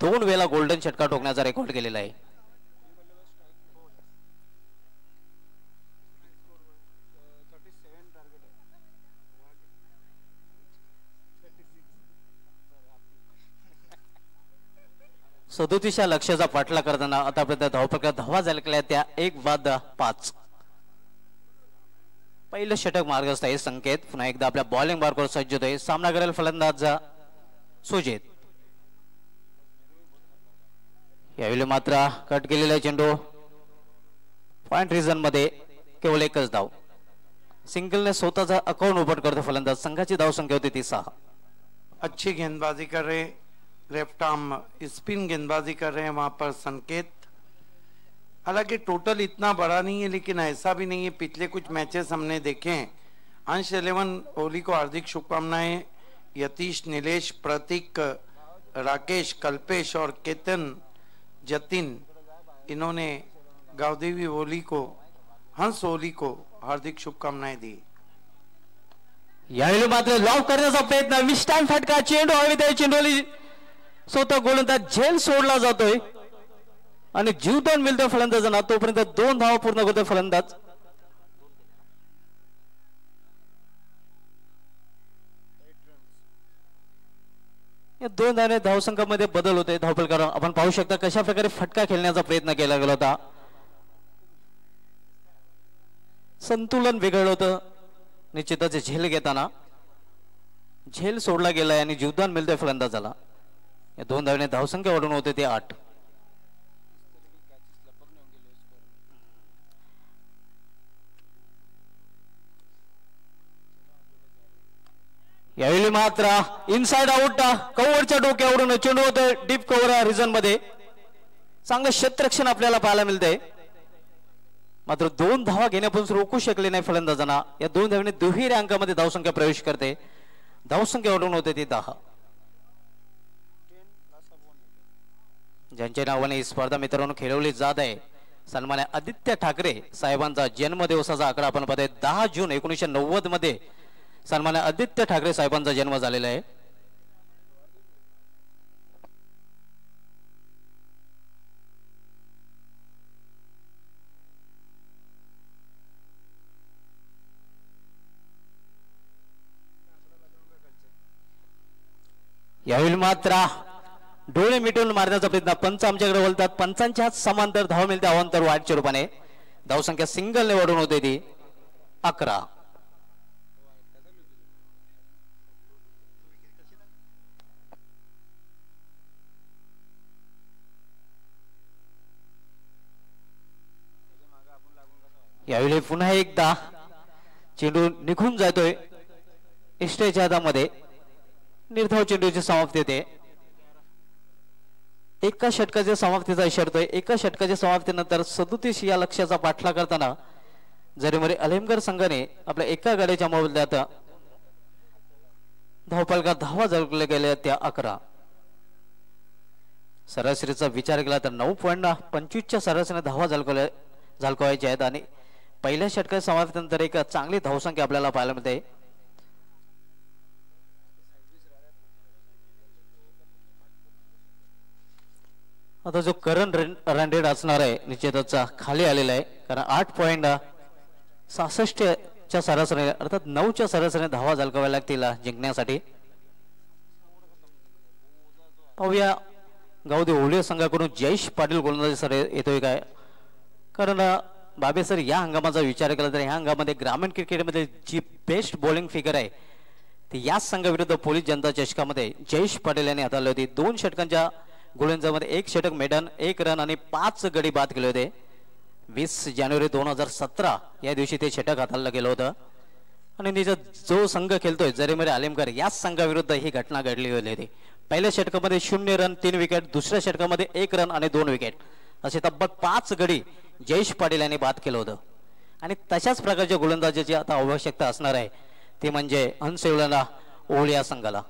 2 वेळा गोल्डन षटकार ठोकण्याचा रेकॉर्ड केलेला आहे. सदोतीसच्या लक्ष्याचा पाठलाग करताना आतापर्यंत धावफलकात धावा झालेल्या त्या 1-5. पहिलं षटक मार्गस्थ आहे संकेत. पुन्हा एकदा आपल्या बॉलिंग मार्गावर सज्ज होतोय. सामना करेल फलंदाज सुजित. यावेळी मात्र कट केलेला चेंडू पॉइंट रिजन मध्ये केवळ एकच धाव. सिंगलने स्वतःचा अकाउंट ओपन करतो फलंदाज. संघाची धाव संख्या होती ती 6. अच्छी गेंदबाजी कर रहे, लेफ्ट आर्म स्पिन गेंदबाजी कर रहे हैं वहां पर संकेत. हालांकि टोटल इतना बड़ा नहीं है लेकिन ऐसा भी नहीं है, पिछले कुछ मैचेस हमने देखे हैं. अंश 11 ओली को हार्दिक शुभकामनाएं. यतीश, नीलेश, प्रतीक, राकेश, कल्पेश और केतन, जतिन इन्होंने गावदेवी ओली को, हंस ओली को हार्दिक शुभकामनाएं दी. यावेळी मात्र लॉक करण्याचा प्रयत्न. विस्टान फटका, चेंडू हवेत आहे. चेंडूली स्वतः गोलंदाज झेल सोडला जातोय आणि जीवदान मिळतोय फलंदाजांना. तोपर्यंत 2 धावा पूर्ण करतोय फलंदाज. या 2 धावाने धावसंख्यामध्ये बदल होते धावफलकावर. आपण पाहू शकता कशा प्रकारे फटका खेळण्याचा प्रयत्न केला गेला होता. संतुलन बिघडलं होतं निश्चितच झेल घेताना. झेल सोडला गेलाय आणि जीवदान मिळतोय फलंदाजाला. या 2 धावाने धावसंख्या वाढून होते ते 8. यावेळी मात्र इनसाइड आउट कव्हरच्या डोक्यावरून चेंडू होतोय डीप कव्हर रिजन मध्ये. चांगलं क्षेत्ररक्षण आपल्याला पाहायला मिळतंय. मात्र 2 धावा घेण्यापासून रोखू शकले नाही फलंदाजांना. या 2 धावांनी दुहेरी अंकामध्ये धावसंख्या प्रवेश करते. धावसंख्या वाढून होते ती 10. ज्यांच्या नावाने ही स्पर्धा मित्रांनो खेळवली जात आहे सन्मान्य आदित्य ठाकरे साहेबांचा जन्मदिवसाचा आकडा आपण पाहतोय. 10 जून 1990 मध्ये सन्मान्य आदित्य ठाकरे साहेबांचा जन्म झालेला आहे. यावेळी मात्र डोळे मिटून मारण्याचा प्रयत्न. पंच आमच्याकडे बोलतात. पंचांच्या समांतर धाव मिळते अवांतर वाईटच्या रूपाने. धावसंख्या सिंगलने वाढून होते ती 11. यावेळी पुन्हा एकदा चेंडू निघून जातोय इष्टेच्या हातामध्ये. निर्धाव चेंडूची समाप्ती होते. एका षटकाच्या समाप्तीचा इशारा. एका षटकाच्या समाप्तीनंतर 37 या लक्ष्याचा पाठलाग करताना जरीमरी अलिमगर संघाने आपल्या एका गाडीच्या मोबदल्यात धावफलकात धावा झळकल्या गेल्या त्या 11. सरासरीचा विचार केला तर 9.25च्या सरासरीने धावा झळकवायच्या आहेत आणि पहिल्या षटकाच्या समाप्तीनंतर एक चांगली धावसंख्या आपल्याला पाहायला मिळते. आता जो करण रन रेट असणार आहे निश्चितच खाली आलेला आहे. कारण 8.66च्या सरासरीने अर्थात 9च्या सरासरीने धावा झळकाव्या लागतील जिंकण्यासाठी. पाहूया गावदे ओली संघाकडून जयेश पाटील गोलंदाजी सर येतोय काय. कारण बाबे सर या हंगामाचा विचार केला तर या हंगामामध्ये ग्रामीण क्रिकेटमध्ये जी बेस्ट बॉलिंग फिगर आहे ती याच संघाविरुद्ध पोलीस जनता चषकामध्ये जयेश पाटील यांनी हाताळली होती. 2 षटकांच्या गोलंदाजीमध्ये 1 षटक मेडन, 1 रन आणि 5 गडी बाद केले होते. 20 जानेवारी 2017 या दिवशी ते षटक हाताळलं गेलं होतं आणि त्याचा जो संघ खेळतोय जरीमरे आलिमकर याच संघाविरुद्ध ही घटना घडली होती. पहिल्या षटकामध्ये 0 रन 3 विकेट, दुसऱ्या षटकामध्ये 1 रन आणि 2 विकेट असे तब्बल 5 गडी जयेश पाटील यांनी बाद केलं होतं. आणि तशाच प्रकारच्या गोलंदाजाची आता आवश्यकता असणार आहे ते म्हणजे हंसेवळा ओळ या संघाला.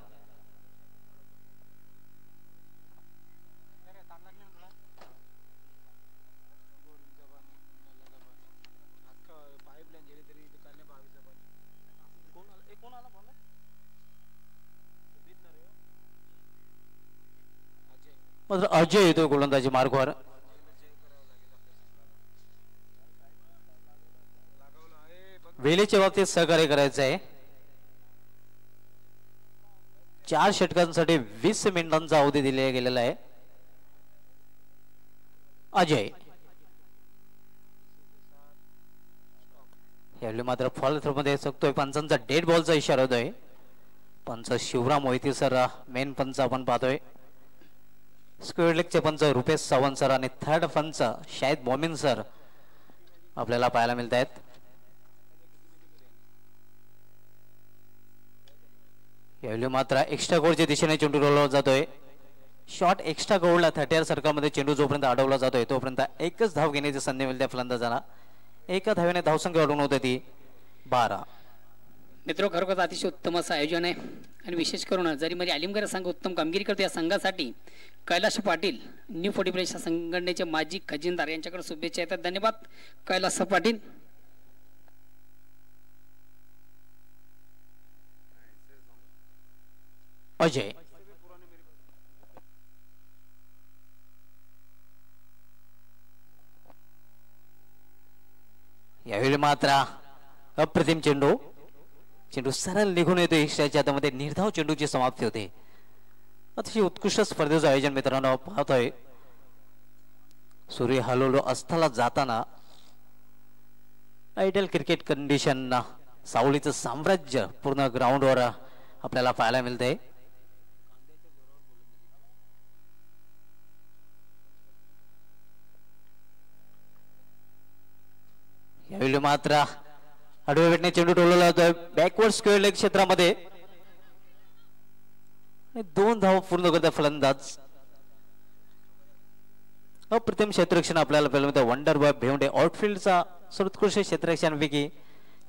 मात्र अजय येतो गोलंदाजी मार्गवर. वेळेच्या बाबतीत सहकार्य करायचं आहे. 4 षटकांसाठी 20 मिनिटांचा अवधी दिला गेलेला आहे. अजय यावेळी मात्र फॉल थ्रो मध्ये चुकतोय. पंचांचा डेड बॉलचा इशारा होतोय. पंच शिवराम मोहिते सर मेन पंच आपण पाहतोय. स्क्वेअर लेगचे पंच रुपेश सावंत सर आणि थर्ड पंच शाहिद मोमिन सर आपल्याला पाहायला मिळत आहेत. यावेळी मात्र एक्स्ट्रा कोडच्या दिशेने चेंडू रोवला जातोय. शॉट एक्स्ट्रा कोडला 30 सर्कलमध्ये चेंडू जोपर्यंत अडवला जातोय तोपर्यंत एकच धाव घेण्याची संधी मिळते फलंदाजांना. एका धावेने धावसंख्या वाढवून होते ती 12. मित्रो खरोखर अतिशय उत्तम असं आयोजन आहे आणि विशेष करून जरीमरे आलिमकर संघ उत्तम कामगिरी करतो. या संघासाठी कैलाश पाटील न्यू 40 संघटनेचे माजी खजिनदार यांच्याकडे शुभेच्छा येतात. धन्यवाद कैलास पाटील. अजय यावेळी मात्र अप्रतिम चेंडू सरळ निघून येतो. एक्स्ट्राच्या हातामध्ये निर्धाव चेंडूची समाप्ती होते. अतिशय उत्कृष्ट स्पर्धेचं आयोजन मित्रांनो पाहतोय. सूर्य हलवलो अस्ताला जाताना आयडियल क्रिकेट कंडिशन सावलीचं साम्राज्य पूर्ण ग्राउंडवर आपल्याला पाहायला मिळतंय. यावेळी मात्र आडव्या वेटने चेंडू टोलवला जातोय बॅकवर्ड स्क्वेअर लेग क्षेत्रामध्ये. 2 धाव पूर्ण करता फलंदाज. अप्रतिम क्षेत्ररक्षण आपल्याला पाहायला मिळतं. वंडर बॉय भेवंडे आउटफील्डचा सर्वोत्कृष्ट क्षेत्ररक्षणापैकी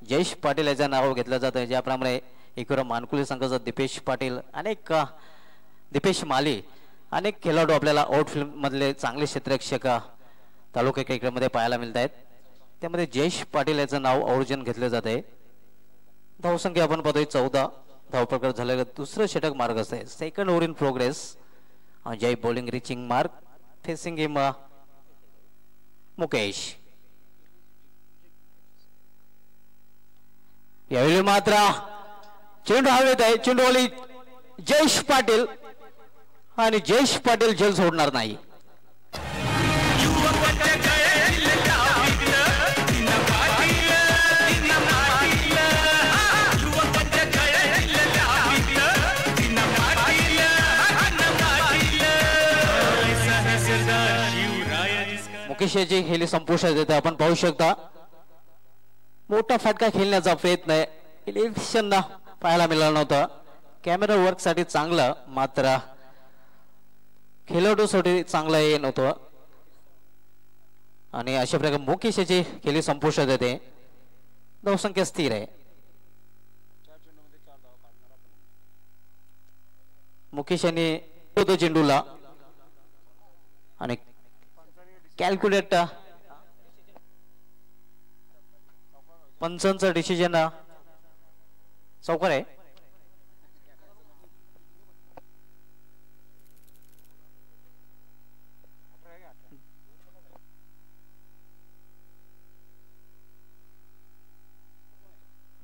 जयेश पाटील याचं नाव घेतलं जातं. ज्याप्रमाणे एकूण मानकुली संघाचा दीपेश पाटील दीपेश माली अनेक खेळाडू आपल्याला आउटफील्ड मधले चांगले क्षेत्ररक्षक तालुका क्रिकेटमध्ये पाहायला मिळत आहेत. त्यामध्ये जयेश पाटील याचं नाव आवर्जून घेतलं जात आहे. धावसंख्या आपण पाहतोय 14 धावप्रकार झालेलं दुसरं षटक मार्ग असते. Second over in progress. Jay bowling reaching mark facing him Mukesh. यावेळी मात्र चेंडू हवेत आहे. चेंडूवाली जयेश पाटील आणि जयेश पाटील झेल सोडणार नाही. मुकेश याची खेळी संपुष्टात येते. आपण पाहू शकता मोठा फटका खेळण्याचा प्रयत्न इलेक्शन पाहायला मिळाला नव्हता. कॅमेरा वर्क साठी चांगलं मात्र खेळाडूसाठी चांगलं हे नव्हतं. आणि अशा प्रकारे मुकेश याची खेळी संपुष्टात येते. धावसंख्या स्थिर आहे. मुकेश यांनी तो चेंडूला आणि कॅल्क्युलेट पंचांचा डिसिजन चौकार आहे.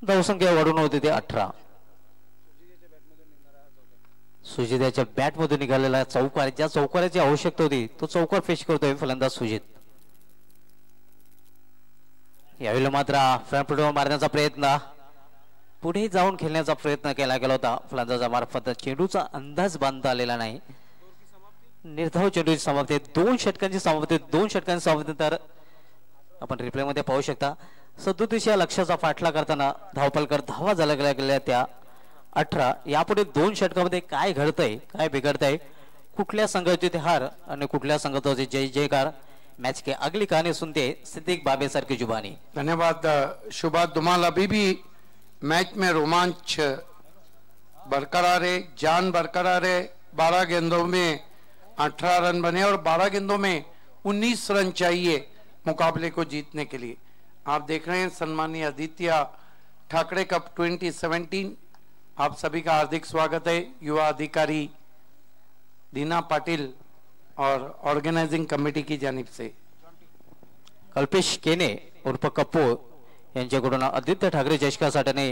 धावसंख्या वाढून होती ते 18. सुजित याच्या बॅट मधून निघालेला चौकार ज्या चौकाराची आवश्यकता होती तो चौकार पेश करतोय फलंदाज सुजित. यावेळी मात्र फ्रंट फुटवर मारण्याचा प्रयत्न पुढे जाऊन खेळण्याचा प्रयत्न केला गेला होता फलंदाजामार्फत. चेंडूचा अंदाज बांधता आलेला नाही. निर्धाव चेंडूची समाप्ती 2 षटकांची समाप्ती तर आपण रिप्लेमध्ये पाहू शकता. 37 या लक्ष्याचा पाठला करताना धावपलकर धावा झाल्या गेल्या त्या 18. यापुढे 2 षटकामध्ये काय घडतंय, काय बिघडतंय, कुठल्या संघाची ते हार आणि कुठल्या संघाची जय जयकार, मैच की अगली कहानी सुनते सिद्दीक बाबे सर की जुबानी. धन्यवाद शुभा धुमाल. अभी भी मैच में रोमांच बरकरार है, जान बरकरार है. 12 गेंदों में 18 रन बने और 12 गेंदों में 19 रन चाहिए मुकाबले को जीतने के लिए. आप देख रहे हैं सम्मानीय आदित्य ठाकरे कप 2017. आप सभी का हार्दिक स्वागत है. युवा अधिकारी दीना पाटिल और ऑर्गेनाइजिंग कमेटी की जानिब से. कल्पेश केने उर्फ कप्पू यांच्याकडून आदित्य ठाकरे चषकासाठी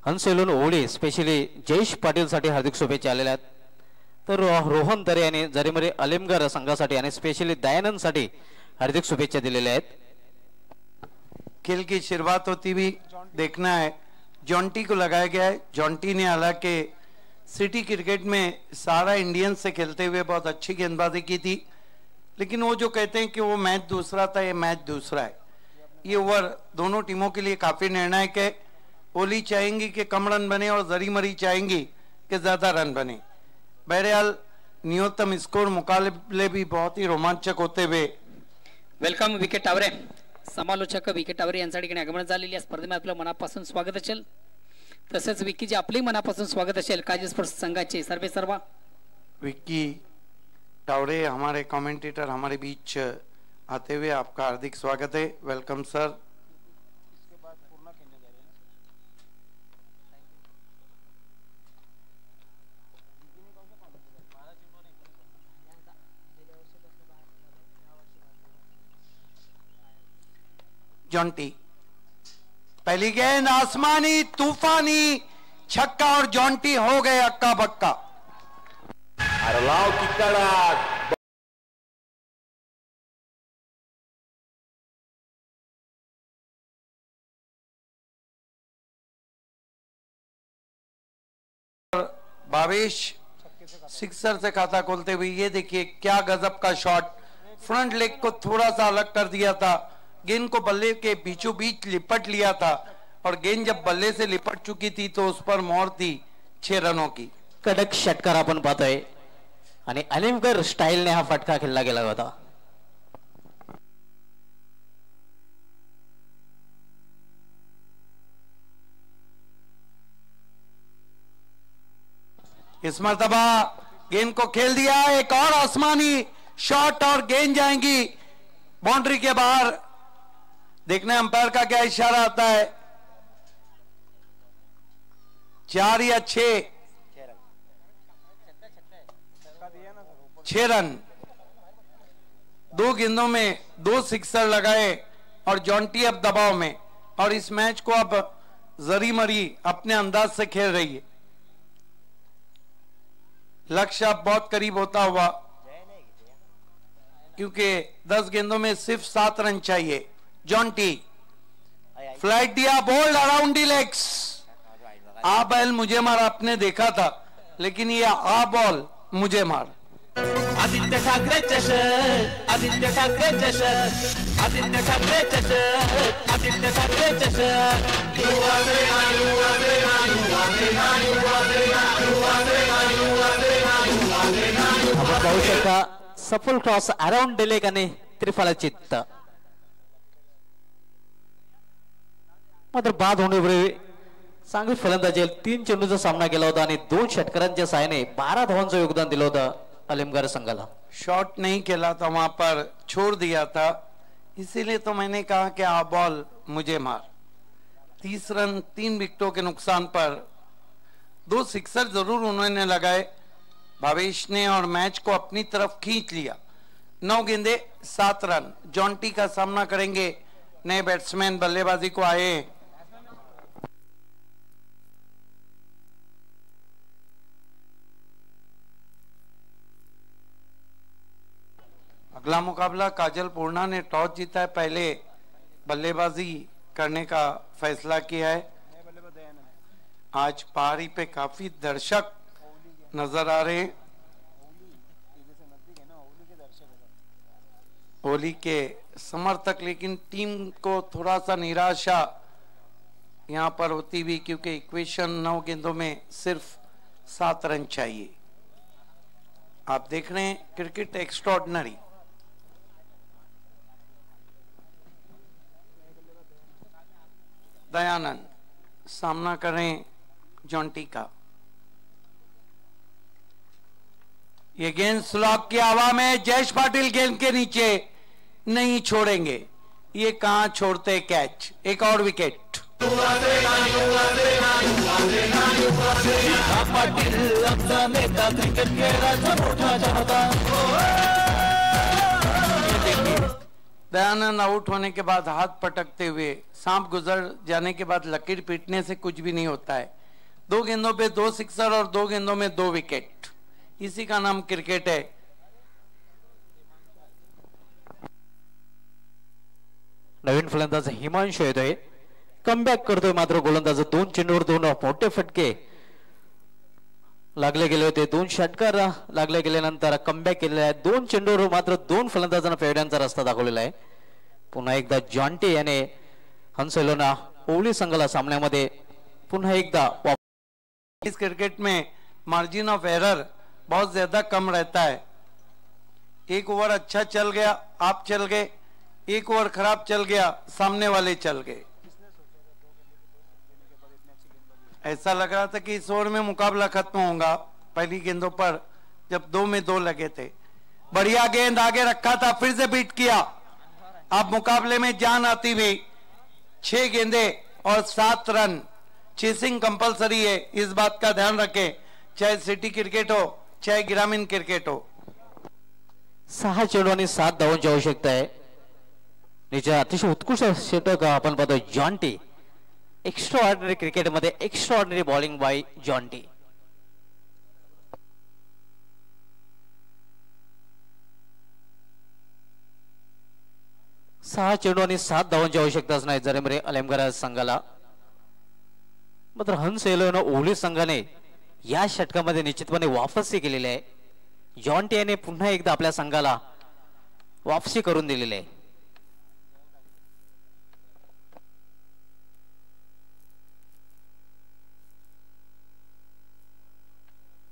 हंसेलून ओळी स्पेशली जयेश पाटील साठी हार्दिक शुभेच्छा आलेल्या आहेत. तर रोहन दरे आणि जरीमरे अलिमगर संघासाठी आणि स्पेशली दयानंद साठी हार्दिक शुभेच्छा दिलेल्या आहेत. खेल की शुरुआत होती हुई देखना है. जॉन्टी को लगाया गया है. जॉन्टी ने हालांकि सिटी क्रिकेट में सारा इंडियंस से खेलते हुए बहुत अच्छी गेंदबाजी की थी, लेकिन वो जो कहते हैं कि वो मैच दूसरा था, ये मैच दूसरा है. ये ओवर दोनों टीमों के लिए काफी निर्णायक है. ओली चाहेंगी कि कम रन बने और जरी मरी चाहेंगी कि ज्यादा रन बने. बहरहाल न्यूनतम स्कोर मुकाबले भी बहुत ही रोमांचक होते हुए. Welcome wicket Taware. समालोचक विकेट टावरे यांच्या ठिकाणी आगमन झालेली या स्पर्धेमध्ये आपलं मनापासून स्वागत असेल. तसेच विकीचे आपले मनापासून स्वागत असेल. काजी स्पोर्ट्स संघाचे सर्वे सर्व. विक्की टावरे हमारे कमेंटेटर हमारे बीच आते हुए आपका हार्दिक स्वागत है. Welcome sir. जॉन्टी पहली गेंद आसमानी तूफानी छक्का और जॉन्टी हो गए अक्का बक्का. Arlau Kikarak. भावेश सिक्सर से खाता खोलते हुए. ये देखिए क्या गजब का शॉट. फ्रंट लेग को थोड़ा सा अलग कर दिया था. गेंद को बल्ले के बीचों बीच लिपट लिया था और गेंद जब बल्ले से लिपट चुकी थी तो उस पर मोहर थी 6 रनों की. कडक षटकार आपण पाहतोय आणि अलिमगर स्टाईलने हा फटका खेळला गेला होता. इस मर्तबा गेंद को खेल दिया. एक और आसमानी शॉट और गेंद जाएंगी बाउंड्री के बाहर. देखने अंपायर का क्या इशारा आता है. 4 या 6 रन. 2 गेंदों में 2 सिक्सर लगाए और जॉन्टी अब दबाव में. और इस मैच को अब जरी मरी अपने अंदाज से खेल रही है. लक्ष्य अब बहुत करीब होता हुआ, क्योंकि 10 गेंदों में सिर्फ 7 रन चाहिए. जॉन्टी फ्लाइट दिया. Bowled around the legs. आ बॉल मुझे मार आपने देखा था, लेकिन ये आ बॉल मुझे मार. आदित्य ठाकरे चषक. आदित्य ठाकरे चषक. आदित्य ठाकरे चषक. आदित्य ठाकरे चषक. आपण पाहू शकता सफल क्रॉस अराउंड डिलेक आणि त्रिफळाचित्त. मात्र बाद होण्यापूर्वी चांगली फलंदाजी 3 चेंडूचा सामना केला होता आणि 2 षटकारांच्या सहाय्याने 12 धावांचं योगदान दिलं होतं अलिमगर संघाला. शॉट नहीं खेला था, वहां पर छोड़ दिया था, इसीलिए तो मैंने कहा कि आ बॉल मुझे मार. 30 रन 3 विकेटों के नुकसान पर 2 सिक्सर जरूर उन्होंने लगाए भावेश ने और मैच को अपनी तरफ खींच लिया. 9 गेंदे 7 रन. जॉन्टी का सामना करेंगे नए बैट्समैन बल्लेबाजी को आए. अगला मुकाबला काजल पूर्णा ने टॉस जीता है. पहले बल्लेबाजी करने का फैसला किया है. आज पहाड़ी पे काफी दर्शक नजर आ रहे हैं. ओली के समर्थक, लेकिन टीम को थोड़ा सा निराशा यहाँ पर होती हुई, क्योंकि इक्वेशन 9 गेंदों में सिर्फ 7 रन चाहिए। आप देख रहे हैं क्रिकेट एक्स्ट्रॉर्डिनरी। दयानंद सामना करें जॉन्टी का। ये गेंद स्लॉग की हवा में, जयेश पाटिल गेंद के नीचे नहीं छोड़ेंगे। ये कहां छोड़ते कैच। एक और विकेट। दयानंद आउट होने के बाद हाथ पटकते हुए, सांप गुजर जाने के बाद लकीर पीटने से कुछ भी नहीं होता है। 2 गेंदों पे 2 सिक्सर और 2 गेंदों में 2 विकेट, इसी का नाम क्रिकेट है। नवीन फलंदाज हिमांशु येतोय, कमबॅक करतोय, मात्र गोलंदाज 2 चेंडूवर 2 मोठे फटके लागले गेले होते। 2 षटकार लागले गेल्यानंतर कमबॅक केलेला आहे। 2 चेंडूवर मात्र 2 फलंदाजांना फेवड्यांचा रस्ता दाखवलेला आहे। पुन्हा एकदा जॉन्टी याने हंसेलोना ओवली संघाला सामन्यामध्ये पुन्हा एकदा। इस क्रिकेट में मार्जिन ऑफ एरर बहुत ज्यादा कम रहता है। एक ओवर अच्छा चल गया, आप चल गए, एक ओवर खराब चल गया, सामने वाले चल गए। ऐसा लग रहा था कि इस ओवर में मुकाबला खत्म होगा पहली गेंदों पर, जब 2 में 2 लगे थे। बढ़िया गेंद आगे रखा था, फिर से बीट किया। अब मुकाबले में जान आती हुई 6 गेंदे और 7 रन। चेसिंग कंपलसरी है, इस बात का ध्यान रखें, चाहे सिटी क्रिकेट हो चाहे ग्रामीण क्रिकेट हो। 6 चेंडू आणि 7 धावांची आवश्यकता आहे। निच्या अतिशय उत्कृष्ट षटक आपण पाहतोय जॉन्टी। एक्स्ट्रा ऑर्डिनरी क्रिकेट मध्ये extra ordinary bowling bye Jonty. सहा चेंडू आणि 7 धावांची आवश्यकता असणार जरेमरे अलेमगरा संघाला। मात्र हंसेलोना ओवली संघाने या षटकामध्ये निश्चितपणे वापसी केलेली आहे। जॉन्टी याने पुन्हा एकदा आपल्या संघाला वापसी करून दिलेली आहे।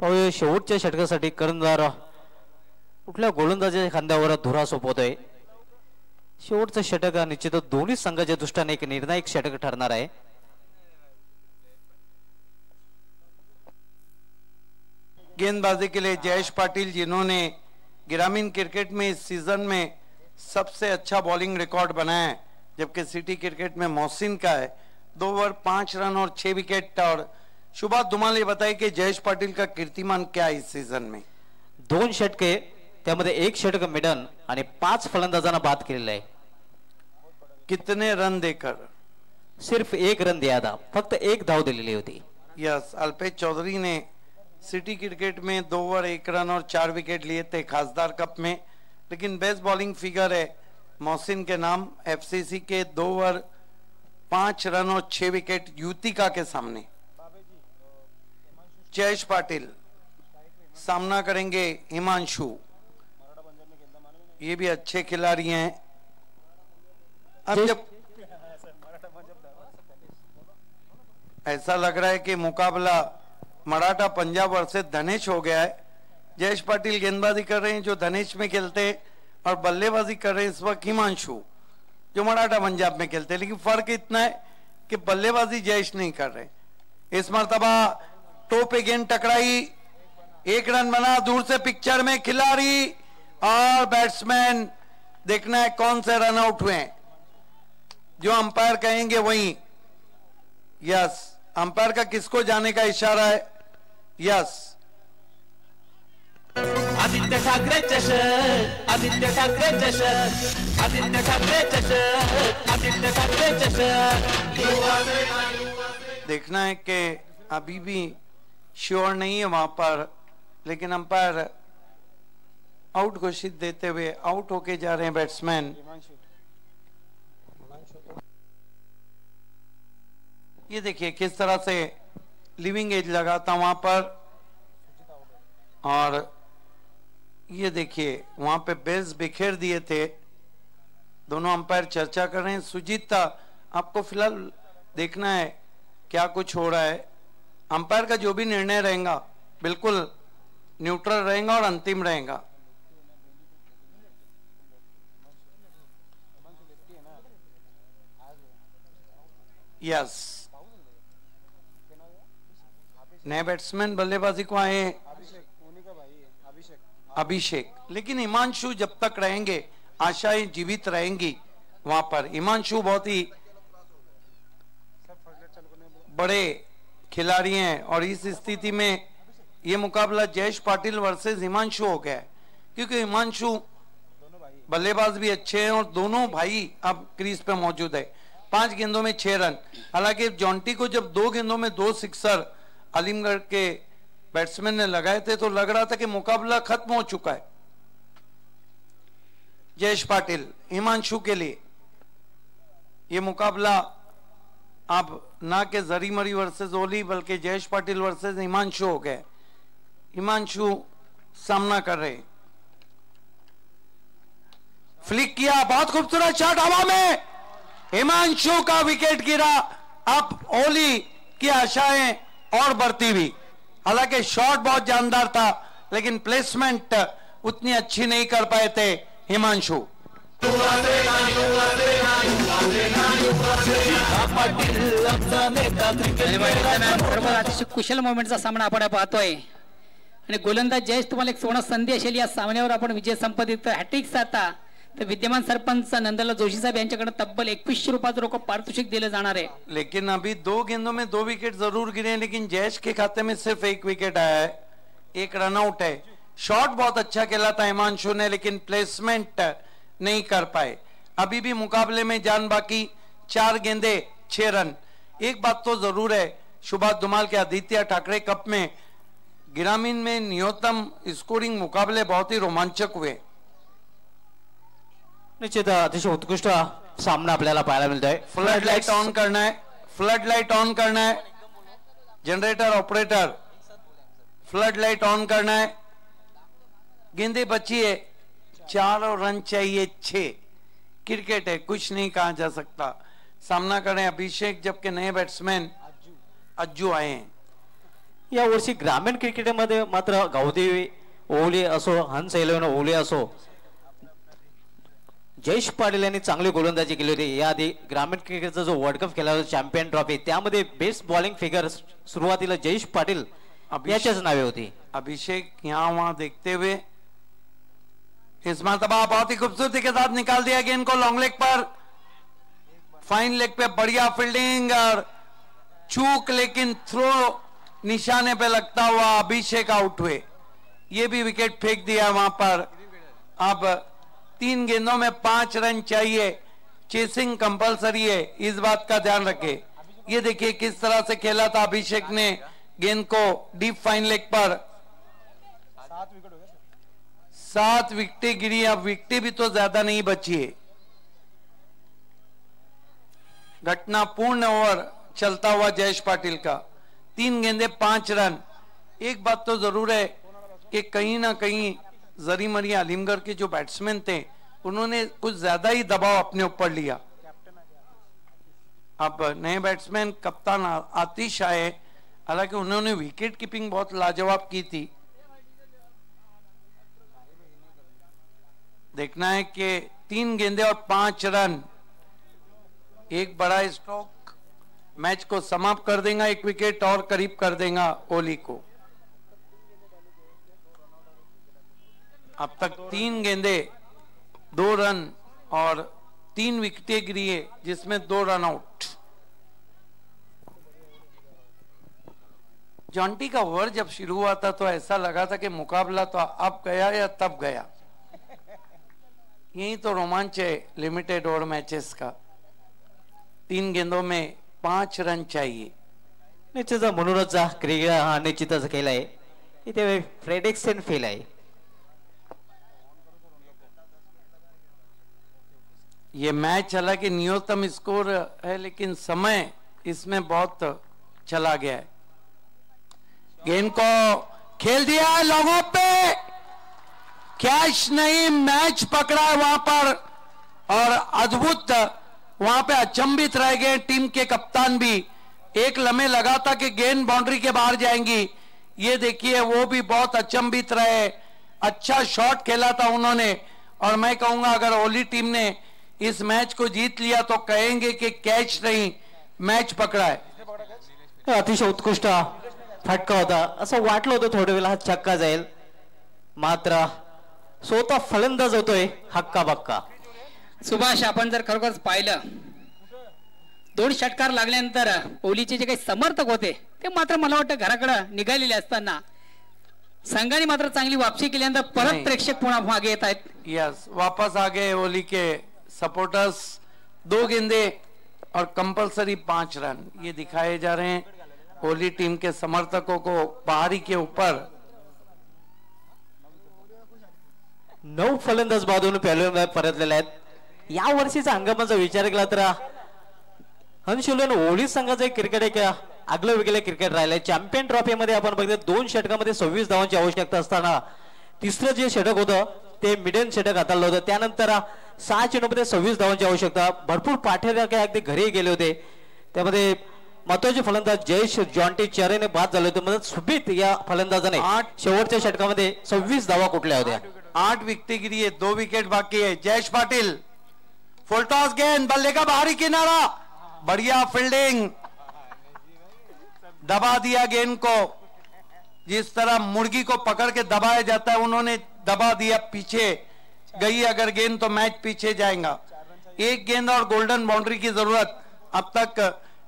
पाहूया शेवटच्या षटकासाठी कर्णधार कुठल्या गोलंदाजाच्या खांद्यावर धुरा सोपवतोय। शेवटचं षटक निश्चितच दोन्ही संघाच्या दृष्टीने एक निर्णायक षटक ठरणार आहे। गेंदबाजी के लिए जयेश पाटिल, जिन्होंने ग्रामीण क्रिकेट में इस सीजन में सबसे अच्छा बॉलिंग रिकॉर्ड बनाया है, जबकि सिटी क्रिकेट में मोहसिन का है। 2 ओवर 5 रन और 6 विकेट। और शुभा धुमाल, ये बताइए कि जयेश पाटिल का कीर्तिमान क्या है इस सीजन में? 2 षटके, त्यामध्ये 1 षटक मिडन आणि 5 फलंदाजांना बाद केलेला आहे। कितने रन देकर? सिर्फ 1 रन दिया था, फक्त 1 धाव दिलेली होती। यस, अल्पेश चौधरी ने सिटी क्रिकेट में 2 ओवर 1 रन और 4 विकेट लिए थे खासदार कप में, लेकिन बेस्ट बॉलिंग फिगर है मोहसिन के नाम। एफसीसी के 2 ओवर 5 रन और 6 विकेट युतिका के सामने। जयेश पाटिल सामना करेंगे हिमांशु, ये भी अच्छे खिलाड़ी हैं। अब जब ऐसा लग रहा है कि मुकाबला मराठा पंजाब वर्सेस धनेश हो गया है। जयेश पाटिल गेंदबाजी कर रहे हैं जो धनेश में खेलते हैं, और बल्लेबाजी कर रहे हैं इस वक्त हिमांशु जो मराठा पंजाब में खेलते हैं। लेकिन फर्क इतना है कि बल्लेबाजी जयेश नहीं कर रहे। इस मर्तबा टॉप पे गेंद टकराई, 1 रन बना, दूर से पिक्चर में खिलाड़ी और बैट्समैन। देखना है कौन से रन आउट हुए हैं, जो अंपायर कहेंगे वही। यस, अंपायर का किसको जाने का इशारा है? यस, आदित्य ठाकरे चषक, आदित्य ठाकरे चषक, आदित्य ठाकरे चषक, आदित्य ठाकरे चषक। देखना है कि अभी भी श्योर नहीं है वहां पर, लेकिन अंपायर आउट घोषित देते हुए आउट होके जा रहे हैं बैट्समैन। ये देखिए किस तरह से लिविंग एज लगा था वहां पर, और ये देखिए वहां पे बेल्स बिखेर दिए थे। दोनों अंपायर चर्चा कर रहे हैं। सुजीत, आपको फिलहाल देखना है क्या कुछ हो रहा है। अंपायर का जो भी निर्णय रहेगा बिल्कुल न्यूट्रल रहेगा और अंतिम रहेगा। यस, नए बैट्समैन बल्लेबाजी को आए अभिषेक, लेकिन हिमांशु जब तक रहेंगे आशाएं जीवित रहेंगी वहां पर। हिमांशु बहुत ही बड़े खिलाड़ी हैं और इस स्थिति में ये मुकाबला जयेश पाटिल वर्सेस हिमांशु हो गया है, क्योंकि हिमांशु बल्लेबाज भी अच्छे हैं और दोनों भाई अब क्रीज पे मौजूद है। 5 गेंदों में 6 रन। हालांकि जॉन्टी को जब 2 गेंदों में 2 सिक्सर आलिमगढ़ के बैट्समैन ने लगाए थे तो लग रहा था कि मुकाबला खत्म हो चुका है जयेश पाटिल हिमांशु के लिए। ये मुकाबला अब ना के जरी मरी वर्सेस ओली बल्कि जयेश पाटिल वर्सेस हिमांशु हो गए। हिमांशु सामना कर रहे, फ्लिक किया, बहुत खूबसूरत शॉट हवा में, हिमांशु का विकेट गिरा। अब ओली की आशाएं और बढ़ती हुई। हालांकि शॉट बहुत जानदार था लेकिन प्लेसमेंट उतनी अच्छी नहीं कर पाए थे हिमांशु। अतिशय कुशल मोमेंटचा सामना आपण पाहतोय आणि गोलंदाज जयेश तुम्हाला एक सोना संधी असेल या सामन्यावर आपण विजय संपादित हॅट्रिक साधता तर विद्यमान सरपंच नंदलाल जोशी साहब यांच्याकडे तब्बल 2100 रुपयाचं रोकड पारितोषिक दिले जाणार आहे। लेकिन अभी 2 गेंदों में 2 विकेट जरूर गिरे हैं, लेकिन जयेश के खाते में सिर्फ 1 विकेट आया है, 1 रनआउट है। शॉट बहुत अच्छा खेला था हिमांशु ने लेकिन प्लेसमेंट नहीं कर पाए। अभी भी मुकाबले में जान बाकी, 4 गेंदे 6 रन। एक बात तो जरूर है, सुभाष धुमाल के आदित्य ठाकरे कप में ग्रामीण में न्यूनतम स्कोरिंग मुकाबले बहुत ही रोमांचक हुए। निश्चित अतिशय उत्कृष्ट सामना आपल्याला पाहायला मिळतोय। फ्लड लाइट ऑन करना है, फ्लड लाइट ऑन करना है, generator operator flood light on करना है। गेंदे बची है, 4 और रन चाहिए 6। क्रिकेट है, कुछ नहीं कहा जा सकता। सामना करें अभिषेक, जबकि नए बैट्समैन अज्जू आए हैं। या वर्षी ग्रामीण क्रिकेटमध्ये मात्र गावदेवी ओवली असो, हंस 11 ओवली असो, जयेश पाटील यांनी चांगली गोलंदाजी केली होती। याआधी ग्रामीण क्रिकेटचा जो वर्ल्ड कप खेळला होता चॅम्पियन ट्रॉफी, त्यामध्ये बेस्ट बॉलिंग फिगर सुरुवातीला जयेश पाटील याच्याच नावे होती। अभिषेक यहाँ वहां देखते हुए इस मरतबा बहुत ही खूबसूरती के साथ निकाल दिया गेंद को लॉन्ग लेग पर, फाइन लेग पे बढ़िया फील्डिंग और चूक, लेकिन थ्रो निशाने पे लगता हुआ अभिषेक आउट हुए। ये भी विकेट फेंक दिया वहां पर। अब 3 गेंदों में 5 रन चाहिए, चेसिंग कंपलसरी है, इस बात का ध्यान रखें। ये देखिए किस तरह से खेला था अभिषेक ने गेंद को डीप फाइन लेग पर। 7 विकेटें गिरी, अब विकेटें भी तो ज्यादा नहीं बची है। घटना पूर्ण ओवर चलता हुआ जयेश पाटिल का, 3 गेंदे 5 रन। एक बात तो जरूर है कि कहीं ना कहीं जरी मरी आलिमगढ़ के जो बैट्समैन थे उन्होंने कुछ ज्यादा ही दबाव अपने ऊपर लिया। अब नए बैट्समैन कप्तान आतिश आए, हालांकि उन्होंने विकेट कीपिंग बहुत लाजवाब की थी। देखना है कि 3 गेंदे और 5 रन, एक बड़ा स्ट्रोक मैच को समाप्त कर देगा, 1 विकेट और करीब कर देगा ओली को। अब तक 3 गेंदे 2 रन और 3 विकेटें गिरी है, जिसमें 2 रन आउट। जॉन्टी का ओवर जब शुरू हुआ था तो ऐसा लगा था कि मुकाबला तो अब गया या तब गया। यही तो रोमांच है लिमिटेड ओवर मैचेस का। 3 गेंदों में 5 रन चाहिए। निश्चित म्हणूनच क्रिकेट हा निश्चितच केलाय, इथे फ्रेडेक्सन फेल आहे। ये मैच हालांकि न्यूनतम स्कोर है लेकिन समय इसमें बहुत चला गया है। गेंद को खेल दिया है लॉन्ग ऑफ पे, कैच नहीं, मैच पकड़ा है वहां पर और अद्भुत वहां पे अचंभित रह गए टीम के कप्तान भी। एक लम्हे लगा था कि गेंद बाउंड्री के बाहर जाएंगी, ये देखिए वो भी बहुत अचंभित रहे। अच्छा शॉट खेला था उन्होंने, और मैं कहूंगा अगर ओली टीम ने इस मैच को जीत लिया तो कहेंगे कि कैच नहीं मॅच पकडा आहे। अतिशय उत्कृष्ट फटका होता, असं वाटलं होतं थोड्या वेळा हा छक्का जाईल, मात्र स्वतः फलंदाज होतोय हक्का बक्का। सुभाष, आपण जर खरोखरच पाहिलं 2 षटकार लागल्यानंतर ओलीचे जे काही समर्थक होते ते मात्र मला वाटतं घराकडे निघालेले असताना संघाने मात्र चांगली वापसी केल्यानंतर परत प्रेक्षक पुन्हा मागे येत आहेत। यस, वापस आ गए ओली के सपोर्टर्स। 2 गेंदे और कंपलसरी 5 रन ये दिखाए जा रहे हैं ओली टीम के समर्थकों को बाहरी के ऊपर। 9 फलंदाज बाजूने पहिल्यांदा परतलेले आहेत। या वर्षीचा हंगामाचा विचार केला तर हंशुलन ओली संघाचे क्रिकेट एक आगलं वेगळं क्रिकेट राहिलंय। चॅम्पियन ट्रॉफी मध्ये आपण बघितलं 2 षटकामध्ये 26 धावांची आवश्यकता असताना तिसरं जे षटक होतं ते मिडन षटक हाताळलं होतं, त्यानंतर 6 चेंडूमध्ये 26 धावांची आवश्यकता। भरपूर पाठेर काय अगदी घरी गेले होते, त्यामध्ये महत्वाचे फलंदाज जयेश जॉन्टी चेहरेने बाद झाले होते, म्हणजे सुबीत या फलंदाजाने शेवटच्या षटकामध्ये 26 धावा कुठल्या होत्या। 8 विकेट गिरी है, 2 विकेट बाकी है। जयेश पाटिल फुल टॉस गेंद, बल्ले का बाहरी किनारा, बढ़िया फील्डिंग, दबा दिया गेंद को। जिस तरह मुर्गी को पकड़ के दबाया जाता है उन्होंने दबा दिया, पीछे गई अगर गेंद तो मैच पीछे जाएगा। 1 गेंद और गोल्डन बाउंड्री की जरूरत। अब तक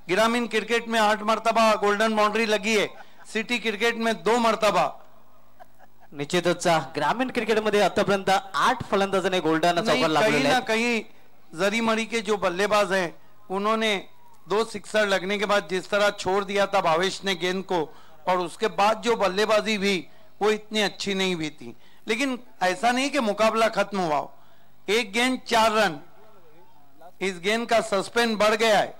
ग्रामीण क्रिकेट में 8 मर्तबा गोल्डन बाउंड्री लगी है, सिटी क्रिकेट में 2 मर्तबा। निश्चितच ग्रामीण क्रिकेटमध्ये आतापर्यंत 8 फलंदाजांनी गोल्डन चौकार कहीं लागलेले ना आहेत। कहीं जरी मरी के जो बल्लेबाज हैं उन्होंने 2 सिक्सर लगने के बाद जिस तरह छोड़ दिया था भावेश ने गेंद को, और उसके बाद जो बल्लेबाजी हुई वो इतनी अच्छी नहीं हुई थी। लेकिन ऐसा नहीं कि मुकाबला खत्म हुआ हो। 1 गेंद 4 रन, इस गेंद का सस्पेंस बढ़ गया है।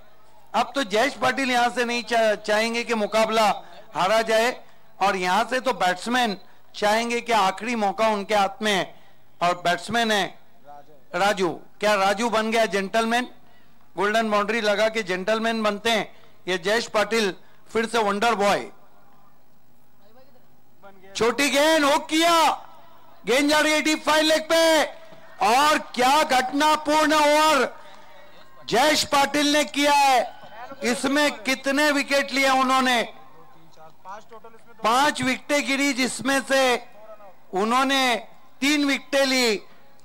अब तो जयेश पाटिल यहां से नहीं चाहेंगे कि मुकाबला हारा जाए, और यहां से तो बैट्समैन चाहेंगे कि आखिरी मौका उनके हाथ में है, और बैट्समैन है राजू। क्या राजू बन गया जेंटलमैन? गोल्डन बाउंड्री लगा के जेंटलमैन बनते हैं ये जयेश पाटिल फिर से वंडर बॉय। छोटी गेंद हो किया, गेंद जा रही 85 लेग पे, और क्या घटनापूर्ण ओवर जयेश पाटिल ने किया है। इसमें कितने विकेट लिए उन्होंने? 5 विकेटें गिरी, जिसमें से उन्होंने 3 विकेटें ली।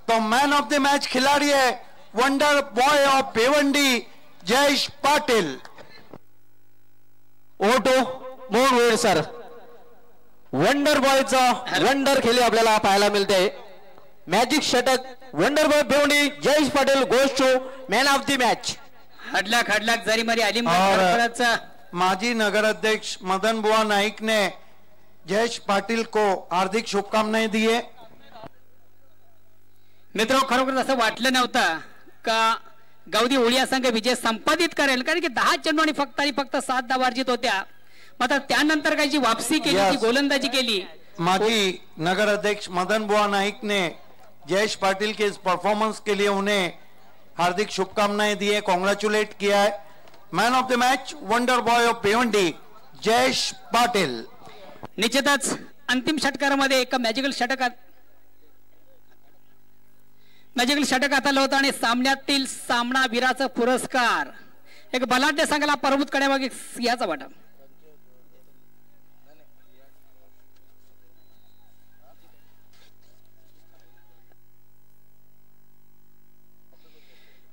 तो मैन ऑफ द मैच खिलाड़ी है wonder boy of Bhiwandi Jayesh Patil. Auto mode sir, wonder बॉयचा वंडर खेळी आपल्याला पाहायला मिळते। मॅजिक षटक wonder boy Bhiwandi Jayesh Patil goes to man of the match. हडलाक जरी मरी आली माजी नगर अध्यक्ष मदन बुआ नाईक ने जयेश पाटिल को हार्दिक शुभकामनाएं दी है। मित्रों, खरोखर असं वाटलं नव्हतं का गावदी ओळिया संघ विजय संपादित करेल, कारण की 10 चेंडू आणि फक्त 7 धावा अर्जित होत्या। मात्र त्यानंतर काही जी वापसी केली, जी गोलंदाजी केली। माजी नगर अध्यक्ष मदन बुआ नाईक ने जयेश पाटिल के इस परफॉर्मेंस के लिए उन्हें हार्दिक शुभकामनाएं दी है, कॉन्ग्रेचुलेट किया है। Man of the match wonder boy of Bhiwandi Jayesh Patil. निश्चितच अंतिम षटकारामध्ये एक मॅजिकल षटक हाताळलं होतं, आणि सामन्यातील सामनावीराचा पुरस्कार एक बलाढ्य संघाला पराभूत करण्यामागे सिंहाचा वाटा।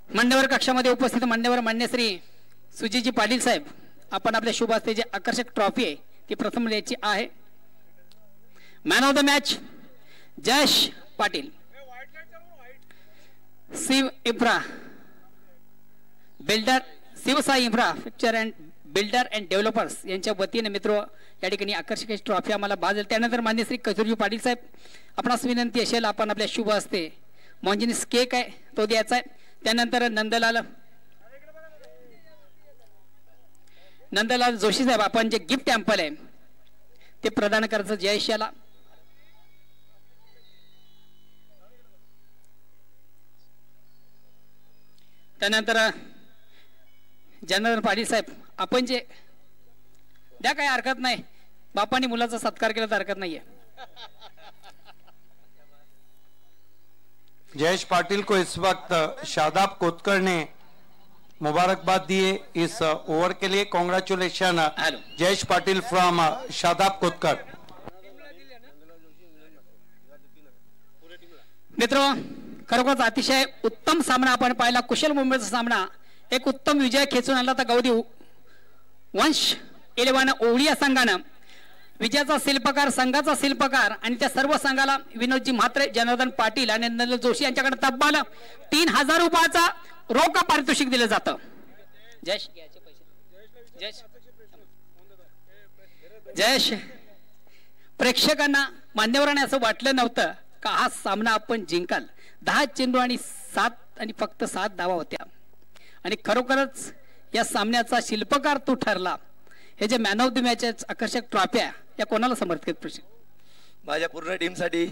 मान्यवर कक्षामध्ये उपस्थित मान्यवर मान्यश्री सुजीजी पाटील साहेब, आपण आपल्या शुभ हस्ते जे आकर्षक ट्रॉफी आहे ती प्रथम द्यायची आहे। Man of the match Jayesh Patil. Shiv infra builder, Shivsai infra picture and builder and developers यांच्या वतीने मित्र या ठिकाणी आकर्षक ट्रॉफी आम्हाला बाजल। त्यानंतर मान्य श्री कस्तुरजी पाटील साहेब, आपणास विनंती असेल आपण आपल्या शुभ हस्ते मॉन्जिनिस केक आहे तो द्यायचा आहे। त्यानंतर नंदलाल जोशी साहेब, आपण जे गिफ्ट टेम्पल आहे ते प्रदान करायचं जयेश याला। त्यानंतर जनार्दन पाटील साहेब, आपण जे द्या, काही हरकत नाही, बापांनी मुलाचा सत्कार केला तर हरकत नाहीये. जयेश पाटिल को इस वक्त शादाब कोतकर ने मुबारकबाद दिए इस ओवर के लिए. Congratulation Jayesh Patil from Shadab Kotkar. मित्र, खरोखरच अतिशय उत्तम सामना आपण पाहिला. कुशल मुंबईचा सामना, एक उत्तम विजय खेचून आणला तर गौदी वंश 11 ओवळी संघानं. विजयाचा शिल्पकार, संघाचा शिल्पकार आणि त्या सर्व संघाला विनोदजी म्हात्रे, जनार्दन पाटील आणि नंदन जोशी यांच्याकडे तब्बल 3000 रुपयाचा रोख पारितोषिक दिलं जातं. जयेश जयेश जयेश प्रेक्षकांना, मान्यवरांना असं वाटलं नव्हतं का हा सामना आपण जिंकाल. 10 चेंडू आणि 7 धावा होत्या आणि खरोखरच या सामन्याचा शिल्पकार तू ठरला. हे जे मॅन ऑफ द मॅच आकर्षक ट्रॉफ्या या कोणाला समर्पित करशील? माझ्या पूर्ण टीमसाठी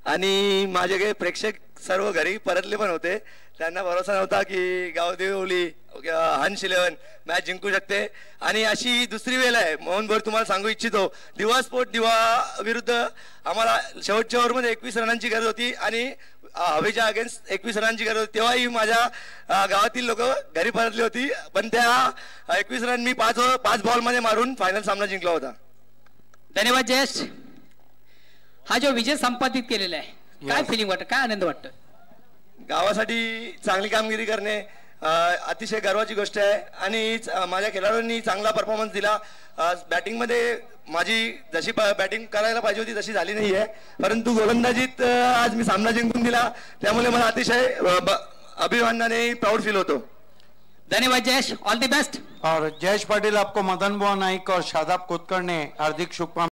आणि माझे काही प्रेक्षक सर्व घरी परतले पण होते. त्यांना भरोसा नव्हता की गावदेवी हंस 11 मॅच जिंकू शकते. आणि अशी दुसरी वेळ आहे मोहनभर तुम्हाला सांगू इच्छितो, दिवा स्पोर्ट दिवा विरुद्ध आम्हाला शेवटच्या ओव्हरमध्ये 21 रनांची गरज होती आणि हवेच्या अगेन्स्ट 21 रनांची गरज होती. तेव्हाही माझ्या गावातील लोक घरी परतली होती, पण त्या 21 रन मी 5 बॉलमध्ये मारून फायनल सामना जिंकला होता. धन्यवाद जयेश. हा जो विजय संपादित केलेला आहे, काय फिलिंग वाटतं, काय आनंद वाटतं? गावासाठी चांगली कामगिरी करणे अतिशय गर्वाची गोष्ट आहे आणि माझ्या खेळाडूंनी चांगला परफॉर्मन्स दिला. बॅटिंगमध्ये माझी जशी बॅटिंग करायला पाहिजे होती तशी झाली नाहीये, परंतु गोलंदाजीत आज मी सामना जिंकून दिला, त्यामुळे मला अतिशय अभिमानाने प्राऊड फील होतो. धन्यवाद जयेश, ऑल द बेस्ट. और जयेश पाटिल, आपको मदन मोहन नाइक और शादाब कोतकर ने हार्दिक शुभकामनाएं.